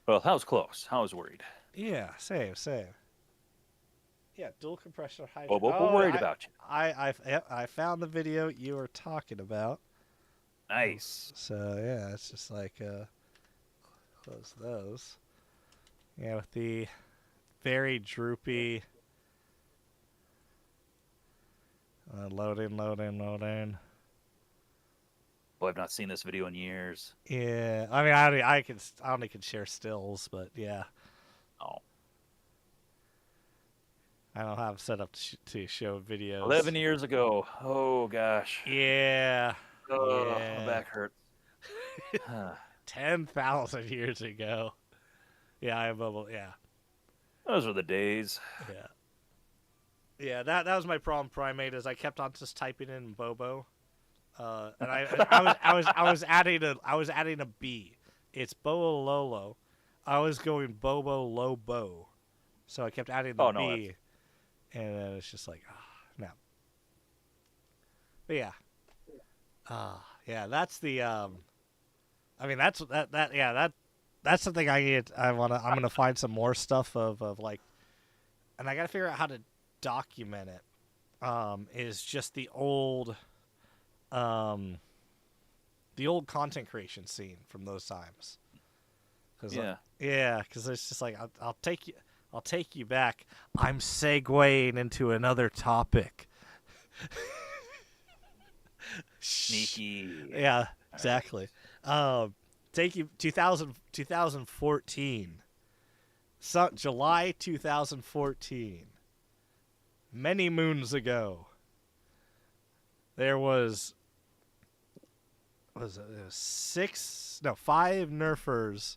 Well, that was close. I was worried. Yeah, same. Yeah, dual compression hydro. We're worried about you. I found the video you were talking about. Nice. So yeah, it's just like close those. Yeah, with the very droopy. Loading. Well, I've not seen this video in years. Yeah, I mean, I only can share stills, but yeah. Oh. I don't have set up to show videos. 11 years ago. Oh gosh. Yeah. Oh, my back hurts. 10,000 years ago. Yeah, I have bubble. Yeah. Those were the days. Yeah. Yeah, that was my problem, Primate, is I kept on just typing in Bobo. And I was adding a B. It's Bobo Lolo. I was going Bobo Lobo. So I kept adding the B. And then it's just like, no. But yeah. Yeah, that's the I mean that's that's something I'm gonna find some more stuff of like, and I gotta figure out how to document it. Is just the old the old content creation scene from those times. Because it's just like I'll take you back. I'm segueing into another topic. Sneaky. Yeah, exactly. Take you 2014. July 2014. Many moons ago. There was it 5 nerfers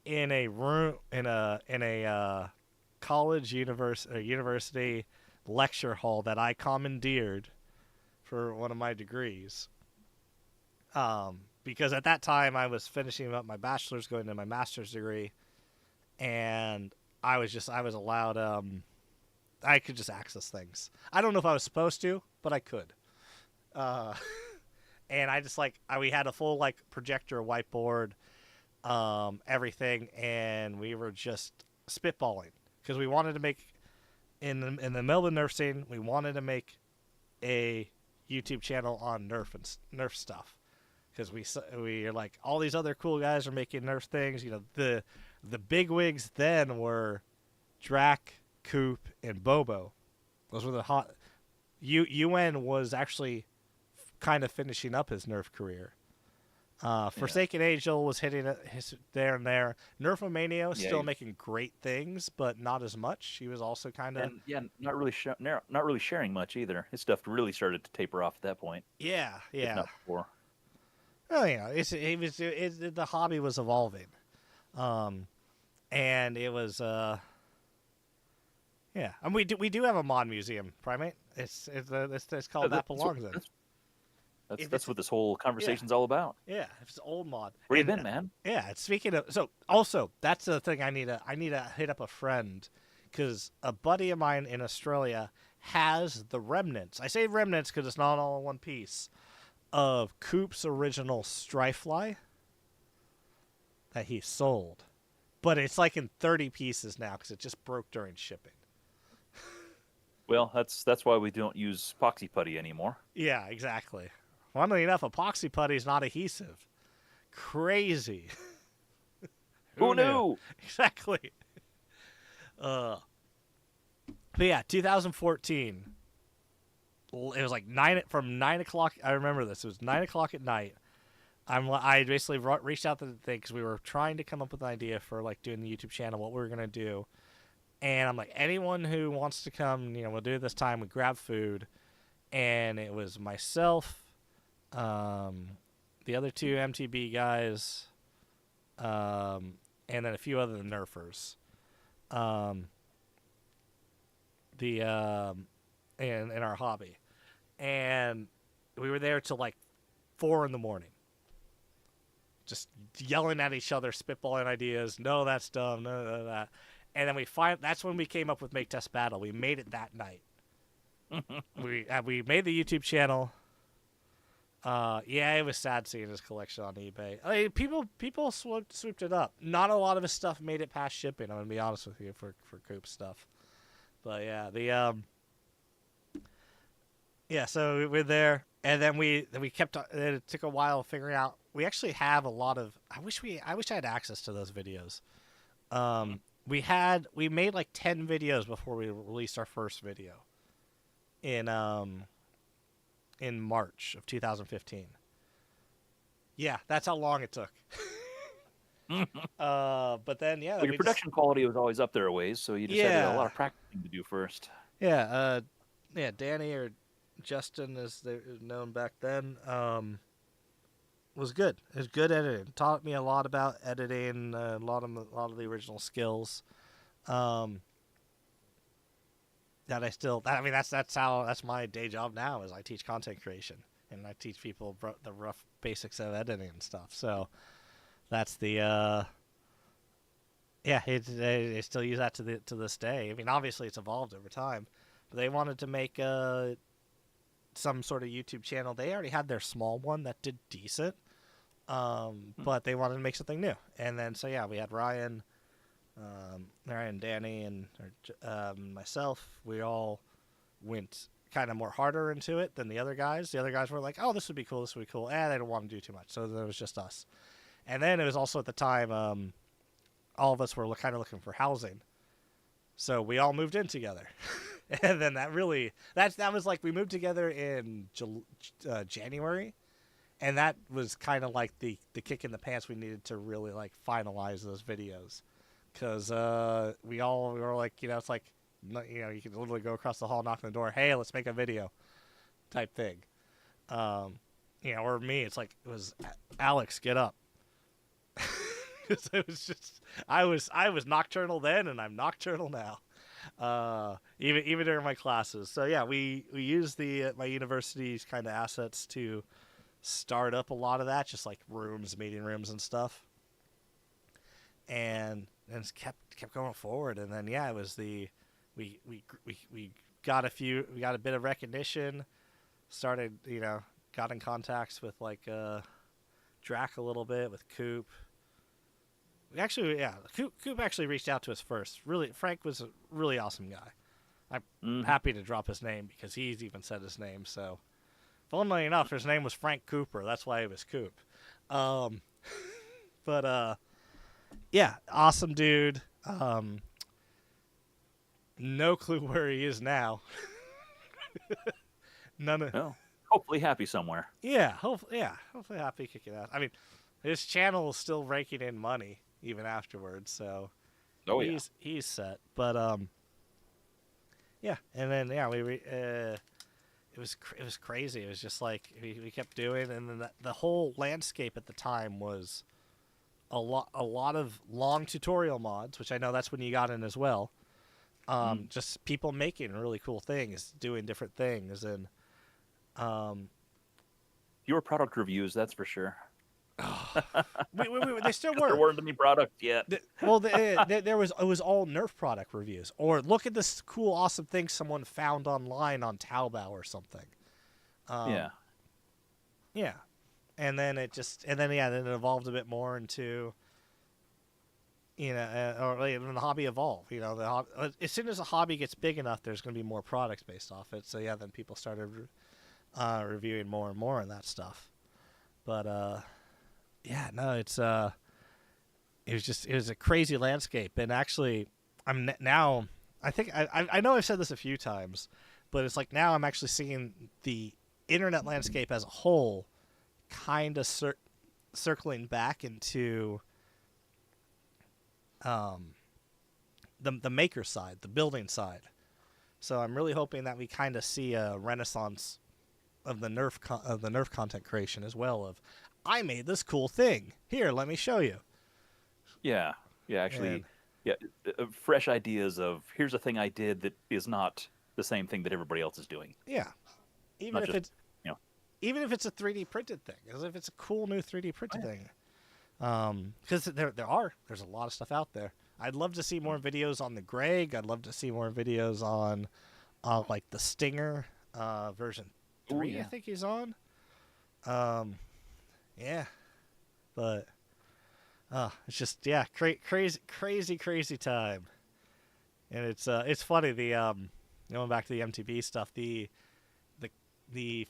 in a room in a university lecture hall that I commandeered for one of my degrees. Because at that time I was finishing up my bachelor's, going to my master's degree, and I was allowed I could just access things. I don't know if I was supposed to, but I could. And I just we had a full projector, whiteboard, everything, and we were just spitballing because we wanted to make in the Melbourne Nerf scene. We wanted to make a YouTube channel on Nerf stuff because we are like, all these other cool guys are making Nerf things. You know, the big wigs then were Drac, Coop, and Bobo. Those were the hot. UN was actually kind of finishing up his Nerf career. Forsaken Angel was hitting his there and there. Nerfomania still making great things, but not as much. He was also kind of not really sharing much either. His stuff really started to taper off at that point. Yeah. If not before. Well, the hobby was evolving, and it was and we do have a mod museum, Primate. It's called That Belongs In. That's what this whole conversation's all about. Yeah, it's old mod. Where you been, man? Yeah, speaking of, so also that's the thing I need to hit up a friend, because a buddy of mine in Australia has the remnants. I say remnants because it's not all in one piece of Coop's original Strifefly that he sold, but it's like in 30 pieces now because it just broke during shipping. Well, that's why we don't use epoxy putty anymore. Yeah, exactly. Funnily enough, epoxy putty is not adhesive. Crazy. Who knew? Exactly. But yeah, 2014. It was like 9 o'clock. I remember this. It was 9 o'clock at night. I basically reached out to the thing because we were trying to come up with an idea for doing the YouTube channel, what we were gonna do. And I'm like, anyone who wants to come, we'll do it this time. We grab food, and it was myself, the other 2 MTB guys, and then a few other Nerfers. In our hobby, and we were there till 4 a.m, just yelling at each other, spitballing ideas. No, that's dumb. No, that. And then that's when we came up with Make Test Battle. We made it that night. We made the YouTube channel. It was sad seeing his collection on eBay. I mean, people swooped it up. Not a lot of his stuff made it past shipping. I'm gonna be honest with you for Coop stuff. But yeah, so we're there, and then we kept. It took a while figuring out. We actually have a lot of. I wish I had access to those videos. We made 10 videos before we released our first video in March of 2015. Yeah, that's how long it took. But then your production quality was always up there a ways, so you just had a lot of practicing to do first. Yeah, Danny, or Justin as they were known back then, was good. It was good editing. Taught me a lot about editing, a lot of the original skills. That's my day job now, is I teach content creation, and I teach people the rough basics of editing and stuff. So that's the they still use that to this day. I mean, obviously it's evolved over time, but they wanted to make some sort of YouTube channel. They already had their small one that did decent, but they wanted to make something new. And then we had Ryan, Danny, and myself. We all went kind of more harder into it than the other guys. The other guys were like, oh, this would be cool, this would be cool. They don't want to do too much. So there was just us. And then it was also at the time, all of us were kind of looking for housing. So we all moved in together. And then that was like, we moved together in January. And that was kind of like the kick in the pants we needed to really like finalize those videos. Because we were like, it's like, you can literally go across the hall, knock on the door, hey, let's make a video type thing. Or me, it's like, it was, Alex, get up. It was just, I was nocturnal then, and I'm nocturnal now. Even during my classes. So yeah, we used my university's kind of assets to start up a lot of that, just like meeting rooms and stuff. And it's kept going forward. And then it was we got a bit of recognition, started, got in contacts with like Drac a little bit, with Coop. Coop actually reached out to us first. Really, Frank was a really awesome guy. I'm happy to drop his name because he's even said his name. So, funnily enough, his name was Frank Cooper. That's why it was Coop. Awesome dude. No clue where he is now. Hopefully happy somewhere. Hopefully happy kicking ass. I mean, his channel is still raking in money even afterwards, so he's set. But and then it was crazy. It was just like we kept doing, and then the whole landscape at the time was a lot of long tutorial mods, which I know that's when you got in as well. Just people making really cool things, doing different things, and fewer product reviews, that's for sure. They still were. There weren't any product yet. It was all Nerf product reviews, or look at this cool, awesome thing someone found online on Taobao or something. And then it evolved a bit more into, the hobby evolved. As soon as a hobby gets big enough, there's going to be more products based off it. So then people started reviewing more and more of that stuff. But it was a crazy landscape. And actually, I think I know I've said this a few times, but it's like now I'm actually seeing the internet landscape as a whole kind of circling back into the maker side, the building side. So I'm really hoping that we kind of see a renaissance of the Nerf content creation as well. Of, I made this cool thing. Here, let me show you. Fresh ideas of, here's a thing I did that is not the same thing that everybody else is doing. Yeah, even if it's a 3D printed thing, as if it's a cool new 3D printed thing. Because there's a lot of stuff out there. I'd love to see more videos on the Greg. I'd love to see more videos on like the Stinger version 3. I think he's on. But it's just crazy time. And it's funny, going back to the MTB stuff, the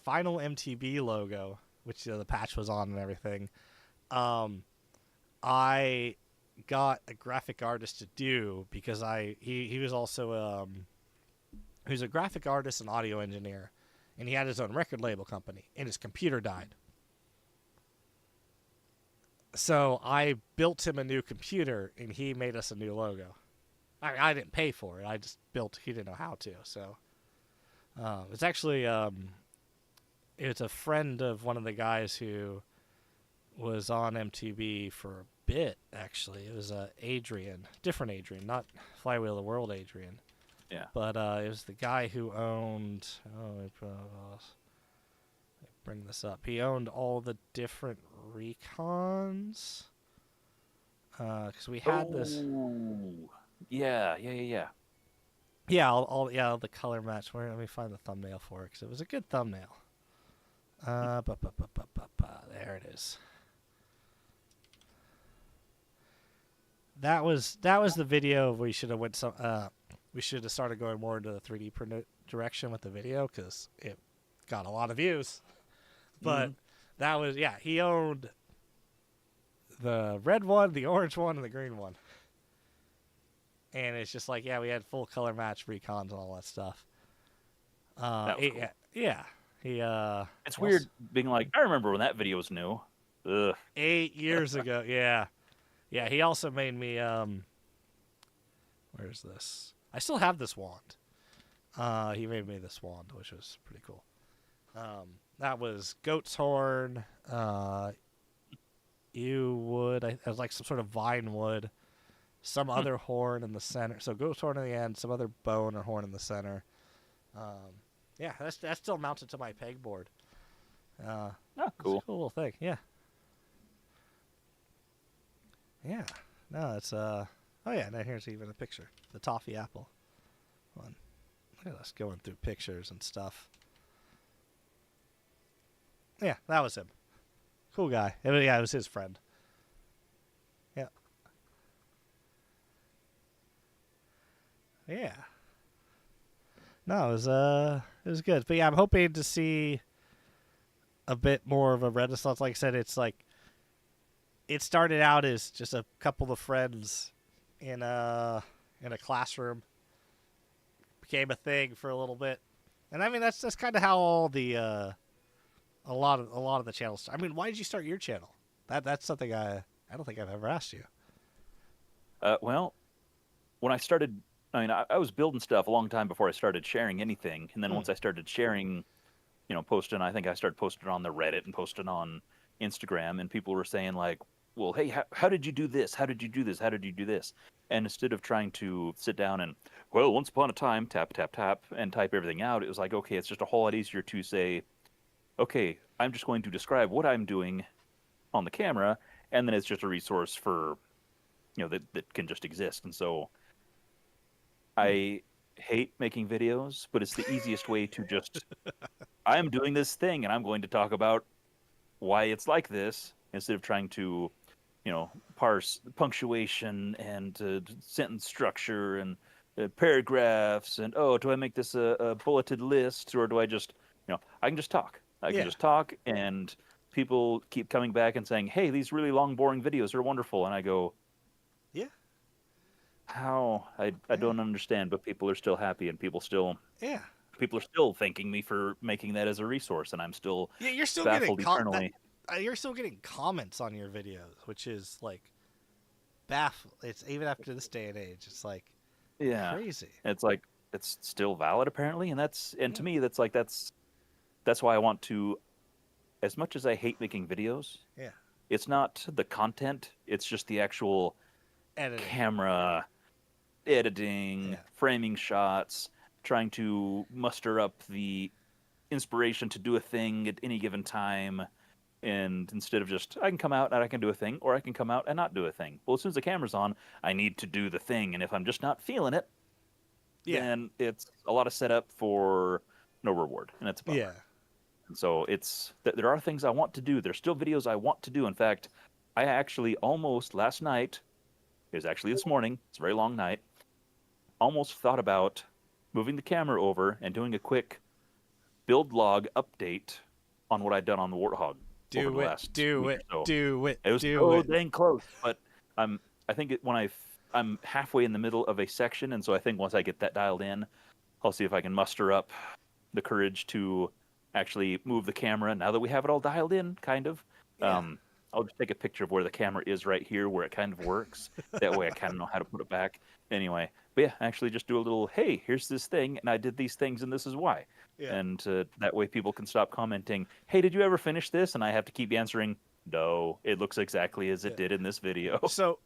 final MTB logo, which the patch was on and everything, I got a graphic artist to do because he was also he was a graphic artist and audio engineer, and he had his own record label company, and his computer died. So I built him a new computer, and he made us a new logo. I didn't pay for it. I just built. He didn't know how to. So it's actually it's a friend of one of the guys who was on MTB for a bit. Actually, it was Adrian, different Adrian, not Flywheel of the World Adrian. Yeah. But it was the guy who owned. Bring this up. He owned all the different recons. Because we had this. Yeah. Yeah, the color match. Let me find the thumbnail for it because it was a good thumbnail. There it is. That was the video we should have started going more into the 3D direction with the video because it got a lot of views. But that was, yeah, he owned the red one, the orange one, and the green one. And it's just like, yeah, we had full color match recons and all that stuff. That was cool. Yeah. He It's weird being like, I remember when that video was new. Ugh. 8 years ago. Yeah. Yeah, he also made me where's this? I still have this wand. He made me this wand, which was pretty cool. That was goat's horn, yew wood, it was like some sort of vine wood, some other horn in the center. So goat's horn in the end, some other bone or horn in the center. Yeah, that's still mounted to my pegboard. Oh, It's cool. a cool little thing. Yeah. Yeah. No, it's oh yeah, now here's even a picture. The toffee apple one. Look at us going through pictures and stuff. Yeah, that was him. Cool guy. It was his friend. Yeah. Yeah. No, it was good. But yeah, I'm hoping to see a bit more of a renaissance. Like I said, it's like it started out as just a couple of friends in a classroom. Became a thing for a little bit. And I mean that's kind of how all the a lot of the channels. I mean, why did you start your channel? That's something I don't think I've ever asked you. Well, when I started, I mean, I was building stuff a long time before I started sharing anything, and then once I started sharing, posting, I think I started posting on the Reddit and posting on Instagram, and people were saying like, "Well, hey, how did you do this? How did you do this? How did you do this?" And instead of trying to sit down and, well, once upon a time, tap tap tap, and type everything out, it was like, okay, it's just a whole lot easier to say, okay, I'm just going to describe what I'm doing on the camera, and then it's just a resource for, that can just exist. And so I hate making videos, but it's the easiest way to just, I'm doing this thing, and I'm going to talk about why it's like this, instead of trying to, parse punctuation and sentence structure and paragraphs and, oh, do I make this a bulleted list, or do I just, I can just talk. I can just talk, and people keep coming back and saying, hey, these really long, boring videos are wonderful. And I go, yeah. How? I don't understand, but people are still happy, and people are still thanking me for making that as a resource, and I'm still you're still baffled eternally. You're still getting comments on your videos, which is like baffled. It's even after this day and age, it's like crazy. It's like it's still valid apparently, and to me that's why I want to, as much as I hate making videos, it's not the content, it's just the actual camera editing, framing shots, trying to muster up the inspiration to do a thing at any given time. And instead of just, I can come out and I can do a thing, or I can come out and not do a thing. Well, as soon as the camera's on, I need to do the thing. And if I'm just not feeling it, then it's a lot of setup for no reward. And it's a bummer. And so there are things I want to do. There's still videos I want to do. In fact, I actually almost last night, it was actually this morning, it's a very long night, almost thought about moving the camera over and doing a quick build log update on what I'd done on the Warthog. Do it. It was so dang close, but I think I'm halfway in the middle of a section, and so I think once I get that dialed in, I'll see if I can muster up the courage to actually move the camera now that we have it all dialed in, kind of. I'll just take a picture of where the camera is right here, where it kind of works. That way I kind of know how to put it back. Anyway, but yeah, actually just do a little, hey, here's this thing, and I did these things, and this is why. And that way people can stop commenting, hey, did you ever finish this? And I have to keep answering, no, it looks exactly as it did in this video. So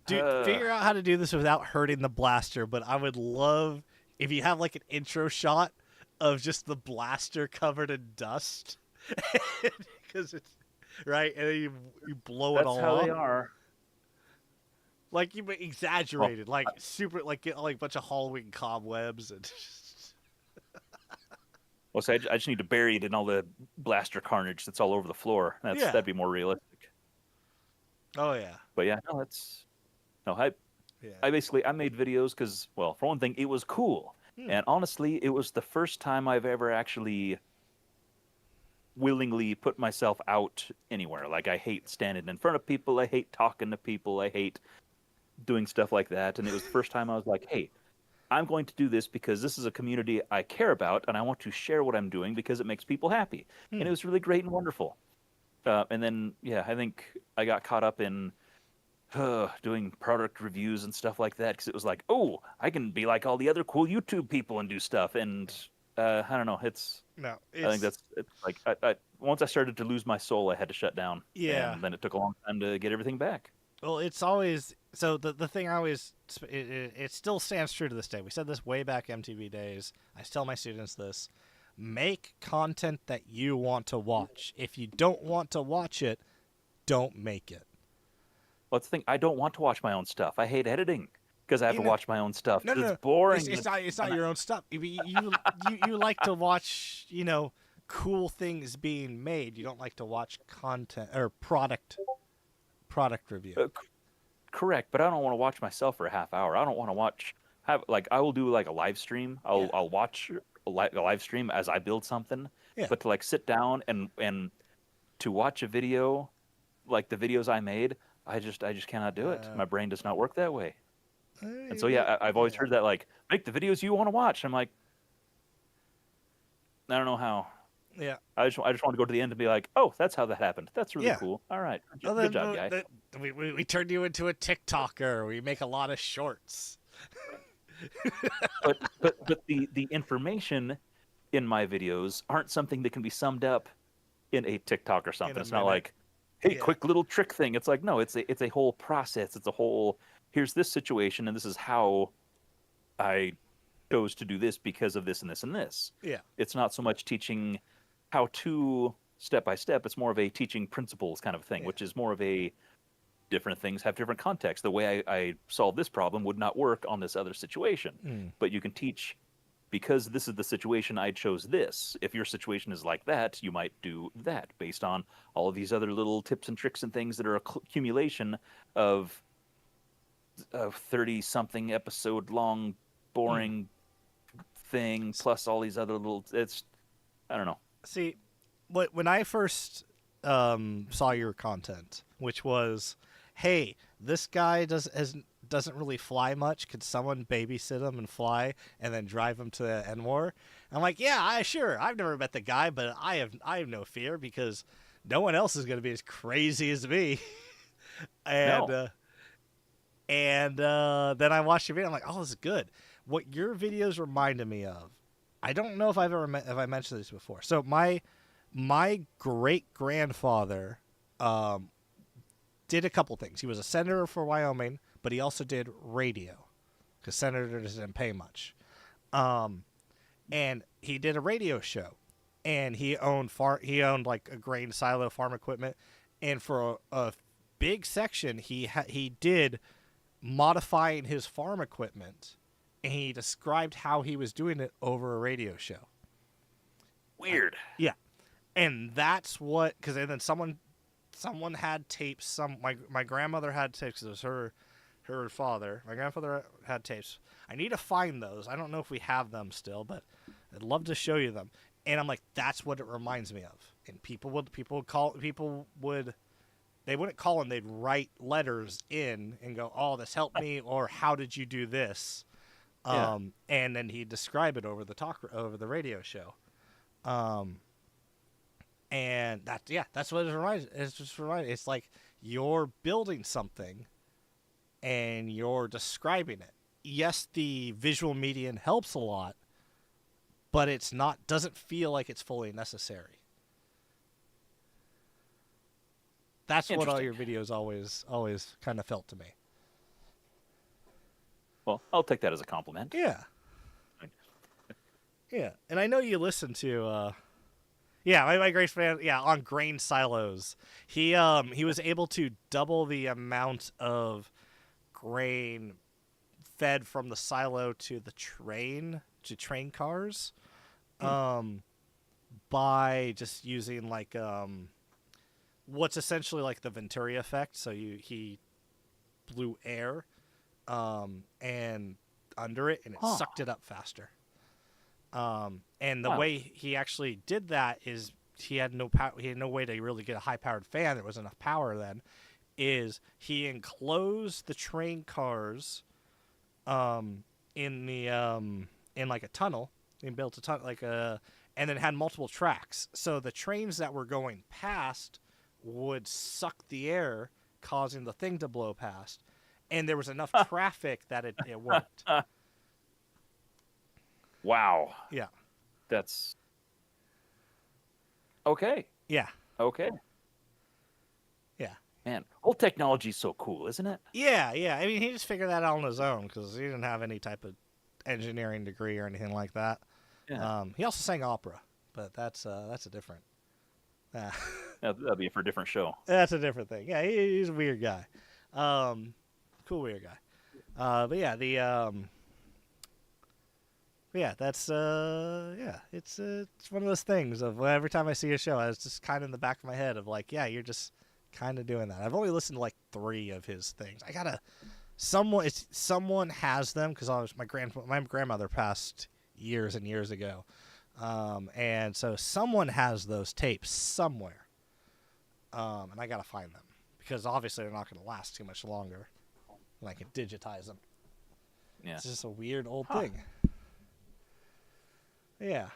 figure out how to do this without hurting the blaster, but I would love if you have like an intro shot of just the blaster covered in dust. Because it's right, and then you blow it all off. That's how they are. Like you exaggerated, like super, like get like a bunch of Halloween cobwebs and. Well, so I just need to bury it in all the blaster carnage that's all over the floor. That'd be more realistic. Oh yeah. But yeah, no, I made videos because, well, for one thing, it was cool. And honestly, it was the first time I've ever actually willingly put myself out anywhere. Like, I hate standing in front of people. I hate talking to people. I hate doing stuff like that. And it was the first time I was like, hey, I'm going to do this because this is a community I care about, and I want to share what I'm doing because it makes people happy. And it was really great and wonderful. And then, yeah, I think I got caught up in doing product reviews and stuff like that because it was like, oh, I can be like all the other cool YouTube people and do stuff. And I don't know. I think it's like once I started to lose my soul, I had to shut down. Yeah. And then it took a long time to get everything back. Well, it's always so the thing I always it still stands true to this day. We said this way back MTV days. I tell my students this: make content that you want to watch. If you don't want to watch it, don't make it. Well, that's the thing. I don't want to watch my own stuff. I hate editing because I have to watch my own stuff. No, it's boring. It's not your own stuff. You like to watch, cool things being made. You don't like to watch content or product review. Correct, but I don't want to watch myself for a half hour. I don't want to I will do like a live stream. I'll watch a live stream as I build something. Yeah. But to like sit down and to watch a video like the videos I made, I just cannot do it. My brain does not work that way. And so I've always heard that, like, make the videos you want to watch. I'm like, I don't know how. Yeah. I just want to go to the end and be like, oh, that's how that happened. That's really cool. All right, good job, guy. We turned you into a TikToker. We make a lot of shorts. but the information in my videos aren't something that can be summed up in a TikTok or something. It's not like, hey, quick little trick thing. It's like, no, it's a whole process. It's a whole, here's this situation, and this is how I chose to do this because of this and this and this. Yeah. It's not so much teaching how to step by step. It's more of a teaching principles kind of thing, which is more of a different things have different contexts. The way I solve this problem would not work on this other situation. But you can teach, because this is the situation, I chose this. If your situation is like that, you might do that based on all of these other little tips and tricks and things that are accumulation of 30-something episode long boring thing plus all these other little. I don't know. See, when I first saw your content, which was, hey, this guy doesn't really fly much. Could someone babysit him and fly and then drive him to Enmore? I'm like, yeah, sure. I've never met the guy, but I have no fear because no one else is going to be as crazy as me. And then I watched your video. I'm like, oh, this is good. What your videos reminded me of, I don't know if I mentioned this before. So my great grandfather did a couple things. He was a senator for Wyoming, but he also did radio because senators didn't pay much. And he did a radio show, and he owned like a grain silo, farm equipment, and for a big section he did modifying his farm equipment, and he described how he was doing it over a radio show. Weird. Yeah. And that's what, because then someone had tapes. My grandmother had tapes. It was her father. My grandfather had tapes. I need to find those. I don't know if we have them still, but I'd love to show you them. And I'm like, that's what it reminds me of. And people they wouldn't call him. They'd write letters in and go, oh, this helped me, or how did you do this? And then he'd describe it over the radio show. And that's what it reminds. It's like you're building something and you're describing it. Yes, the visual medium helps a lot, but doesn't feel like it's fully necessary. That's what all your videos always kind of felt to me. Well, I'll take that as a compliment. Yeah. Yeah, and I know you listen to my great fan, on grain silos. He was able to double the amount of grain fed from the silo to the train cars by just using like what's essentially like the Venturi effect. So he blew air and under it, and it sucked it up faster. And the Wow. way he actually did that is he had no power. He had no way to really get a high-powered fan. There wasn't enough power then. Is he enclosed the train cars, in the in like a tunnel? He built a tunnel and then had multiple tracks. So the trains that were going past would suck the air, causing the thing to blow past. And there was enough traffic that it worked. Wow. Yeah. That's okay. Yeah. Okay. Yeah. Man, old technology's so cool, isn't it? Yeah. Yeah. I mean, he just figured that out on his own because he didn't have any type of engineering degree or anything like that. Yeah. He also sang opera, but that's a different. That'll be for a different show. That's a different thing. Yeah, he's a weird guy. Cool weird guy. But yeah, that's it's one of those things of every time I see a show, I was just kind of in the back of my head of like, yeah, you're just kind of doing that. I've only listened to like 3 of his things. I gotta someone has them because my grandmother passed years and years ago, and so someone has those tapes somewhere, and I gotta find them because obviously they're not gonna last too much longer, and I can digitize them. Yeah. It's just a weird old thing. Yeah.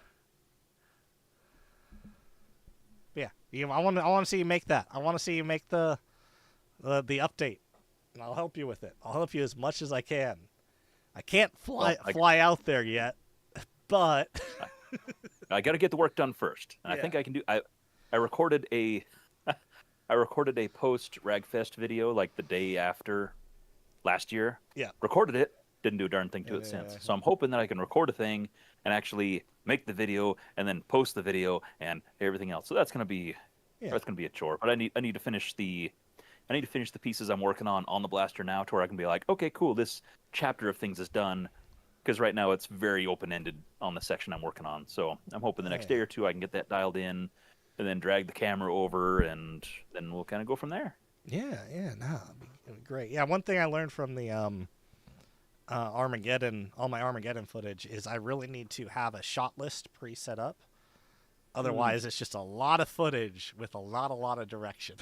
Yeah. I want to see you make that. I want to see you make the update, and I'll help you with it. I'll help you as much as I can. I can't fly out there yet, but I got to get the work done first. I think I can do. I recorded a post Ragfest video like the day after last year. Yeah. Recorded it. Didn't do a darn thing to it since. So I'm hoping that I can record a thing and actually make the video and then post the video and everything else. So that's gonna be a chore. But I need to finish the pieces I'm working on the blaster now to where I can be like, okay, cool, this chapter of things is done. Because right now it's very open-ended on the section I'm working on. So I'm hoping the next day or two I can get that dialed in and then drag the camera over and then we'll kind of go from there. Yeah, it'd be great. Yeah, one thing I learned from the Armageddon, all my Armageddon footage, is I really need to have a shot list pre-set up. Otherwise, it's just a lot of footage with a lot of direction.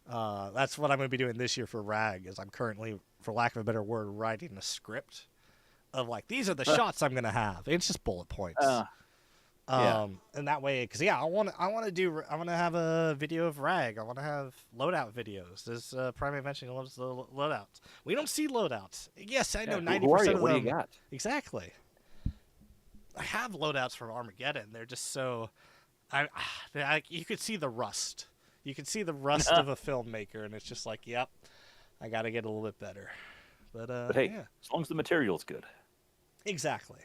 That's what I'm going to be doing this year for Rag, is I'm currently, for lack of a better word, writing a script of like, these are the shots I'm going to have. It's just bullet points. And that way, because I want to have a video of Rag. I want to have loadout videos. As Primate mentioned, he loves the loadouts. We don't see loadouts. Yes, I know 90% of them. What do you got? Exactly. I have loadouts from Armageddon. They're just so, you could see the rust. You can see the rust of a filmmaker, and it's just like, yep, I got to get a little bit better. But hey, as long as the material's good. Exactly.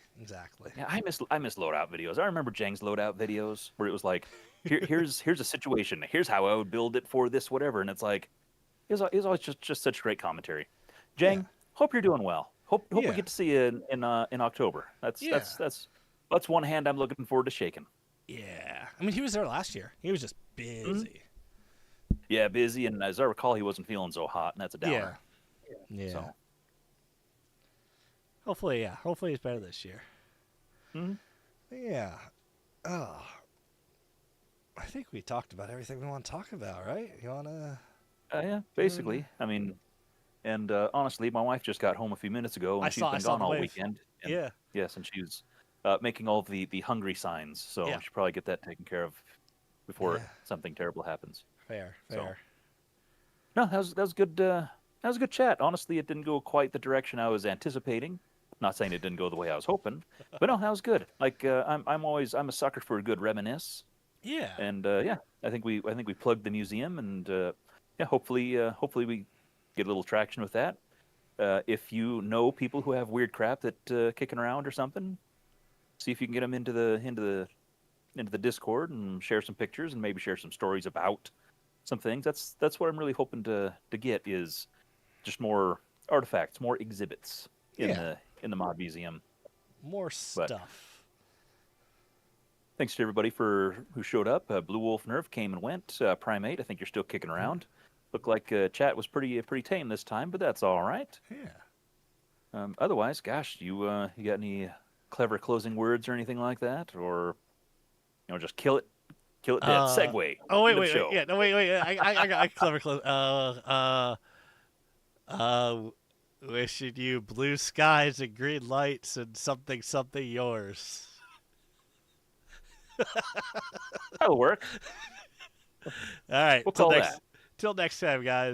Yeah, I miss loadout videos. I remember Jang's loadout videos where it was like, here's a situation. Here's how I would build it for this whatever, and it's like, it was always just such great commentary. Jang, hope you're doing well. Hope we get to see you in October. That's one hand I'm looking forward to shaking. Yeah, I mean he was there last year. He was just busy. Mm-hmm. Yeah, busy, and as I recall, he wasn't feeling so hot, and that's a downer. Yeah. So. Hopefully he's better this year. Mm-hmm. Yeah. Oh. I think we talked about everything we want to talk about, right? You want to... yeah, basically. I mean, and honestly, my wife just got home a few minutes ago, and she's been gone all weekend. And, yes, and she's making all the hungry signs, so I should probably get that taken care of before something terrible happens. Fair. So. No, that was good. That was a good chat. Honestly, it didn't go quite the direction I was anticipating. Not saying it didn't go the way I was hoping, but no, that was good. Like I'm a sucker for a good reminisce. Yeah. And I think we plugged the museum, and hopefully we get a little traction with that. If you know people who have weird crap that kicking around or something, see if you can get them into the Discord and share some pictures and maybe share some stories about some things. That's what I'm really hoping to get, is just more artifacts, more exhibits in the mod museum. More stuff. Thanks to everybody who showed up. Blue Wolf Nerve came and went. Primate, I think you're still kicking around. Looked like chat was pretty tame this time, but that's all right. Yeah. Otherwise, gosh, you got any clever closing words or anything like that, or just kill it dead. Segue. Oh wait, End of wait, show. wait, yeah, no, wait. I got a clever close. Wishing you blue skies and green lights and something yours. That'll work. All right, We'll call that. till next time, guys.